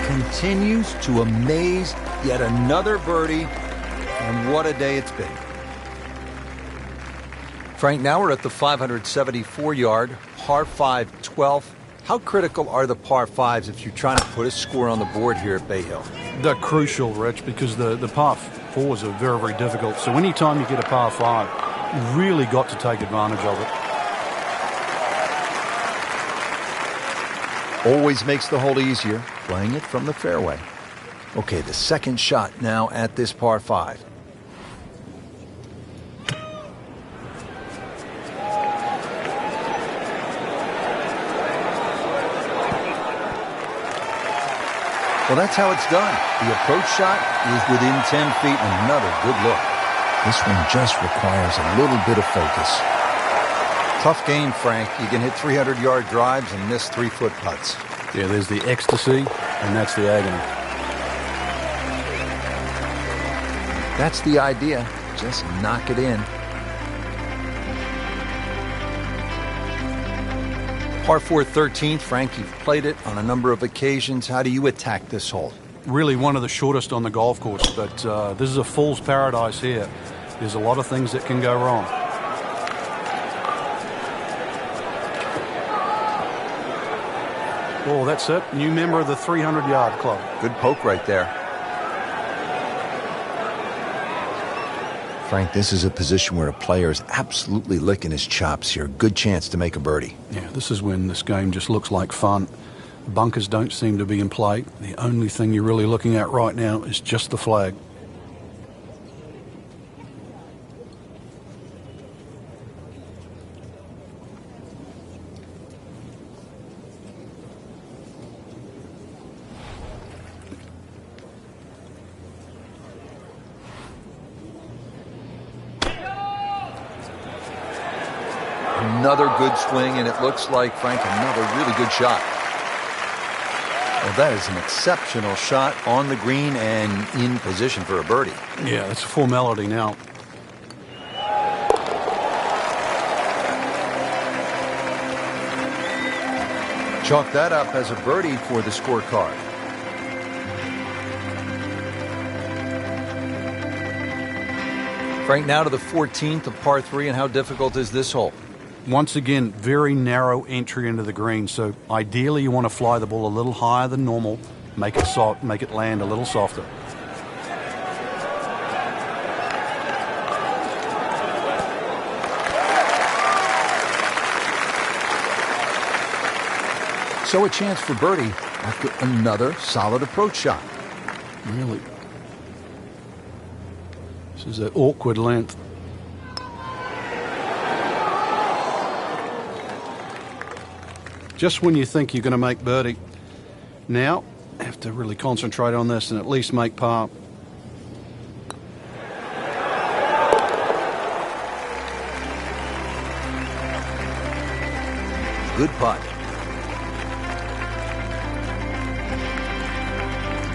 Continues to amaze. Yet another birdie, and what a day it's been. Frank, now we're at the 574-yard, par 5 12th. How critical are the par 5s if you're trying to put a score on the board here at Bay Hill? They're crucial, Rich, because the par 4s are very, very difficult. So anytime you get a par 5, you've really got to take advantage of it. Always makes the hole easier, playing it from the fairway. Okay, the second shot now at this par 5. Well, that's how it's done. The approach shot is within 10 feet and another good look. This one just requires a little bit of focus. Tough game, Frank. You can hit 300-yard drives and miss 3-foot putts. Yeah, there's the ecstasy, and that's the agony. That's the idea. Just knock it in. Par 4 13th, Frank, you've played it on a number of occasions. How do you attack this hole? Really one of the shortest on the golf course, but this is a fool's paradise here. There's a lot of things that can go wrong. Oh, that's it. New member of the 300-yard club. Good poke right there. Frank, this is a position where a player is absolutely licking his chops here. Good chance to make a birdie. Yeah, this is when this game just looks like fun. Bunkers don't seem to be in play. The only thing you're really looking at right now is just the flag. Another good swing, and it looks like, Frank, another really good shot. Well, that is an exceptional shot on the green and in position for a birdie. Yeah, it's a formality now. Chalk that up as a birdie for the scorecard. Frank, now to the 14th of par 3, and how difficult is this hole? Once again, very narrow entry into the green, so ideally you want to fly the ball a little higher than normal, make it soft, make it land a little softer. So a chance for birdie after another solid approach shot. Really. This is an awkward length. Just when you think you're going to make birdie. Now, have to really concentrate on this and at least make par. Good putt.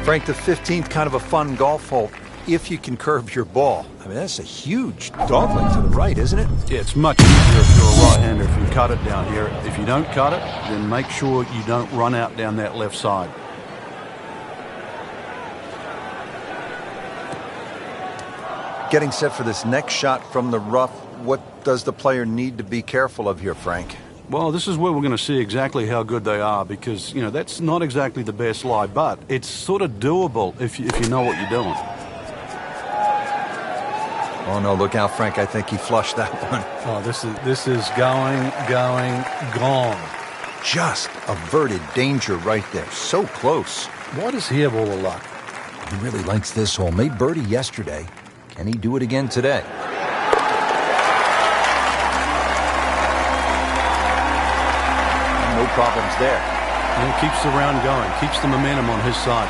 Frank, the 15th, kind of a fun golf hole if you can curve your ball. I mean, that's a huge dogleg to the right, isn't it? Yeah, it's much easier if you're a right-hander if you cut it down here. If you don't cut it, then make sure you don't run out down that left side. Getting set for this next shot from the rough, what does the player need to be careful of here, Frank? Well, this is where we're going to see exactly how good they are because, you know, that's not exactly the best lie, but it's sort of doable if you know what you're doing. Oh, no, look out, Frank. I think he flushed that one. Oh, this is going, gone. Just averted danger right there. So close. Why does he have all the luck? He really likes this hole. Made birdie yesterday. Can he do it again today? No problems there. And keeps the round going, keeps the momentum on his side.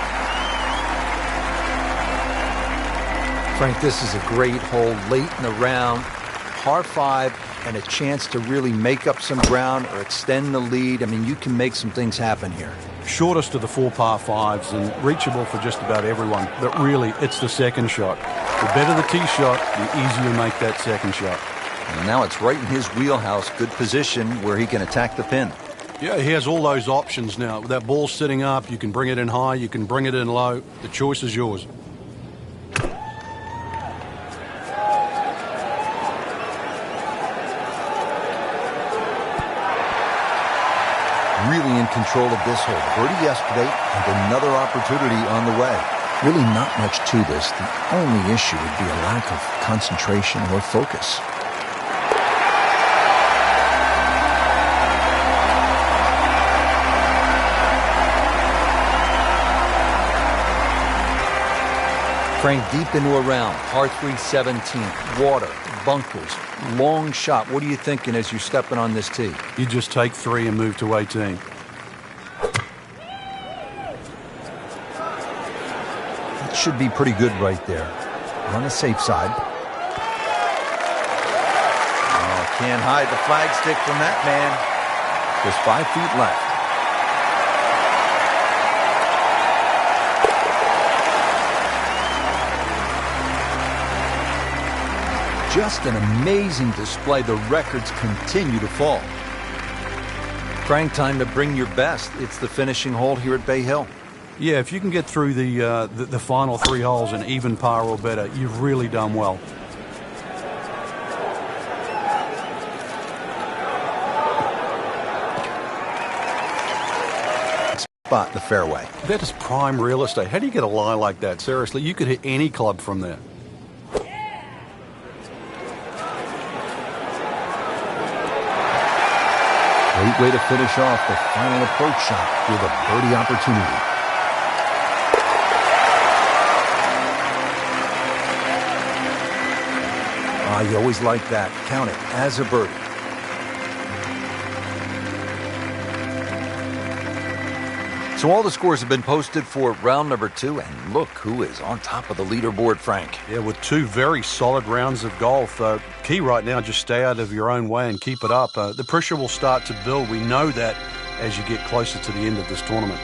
Frank, this is a great hole late in the round. Par 5 and a chance to really make up some ground or extend the lead. I mean, you can make some things happen here. Shortest of the 4 par 5s and reachable for just about everyone. But really, it's the second shot. The better the tee shot, the easier you make that second shot. And now it's right in his wheelhouse. Good position where he can attack the pin. Yeah, he has all those options now. With that ball sitting up, you can bring it in high, you can bring it in low. The choice is yours. Really in control of this hole. Birdie yesterday and another opportunity on the way. Really not much to this. The only issue would be a lack of concentration or focus. Frank, deep into a round, par 3 17th, water, bunkers, long shot. What are you thinking as you're stepping on this tee? You just take 3 and move to 18. That should be pretty good right there. On the safe side. Oh, can't hide the flagstick from that man. Just 5 feet left. Just an amazing display. The records continue to fall. Frank, time to bring your best. It's the finishing hole here at Bay Hill. Yeah, if you can get through the final 3 holes in even par or better, you've really done well. Spot the fairway. That is prime real estate. How do you get a lie like that? Seriously, you could hit any club from there. Great way to finish off the final approach shot with a birdie opportunity. You always like that. Count it as a birdie. So all the scores have been posted for round number 2, and look who is on top of the leaderboard, Frank. Yeah, with 2 very solid rounds of golf. Key right now, just stay out of your own way and keep it up. The pressure will start to build. We know that as you get closer to the end of this tournament.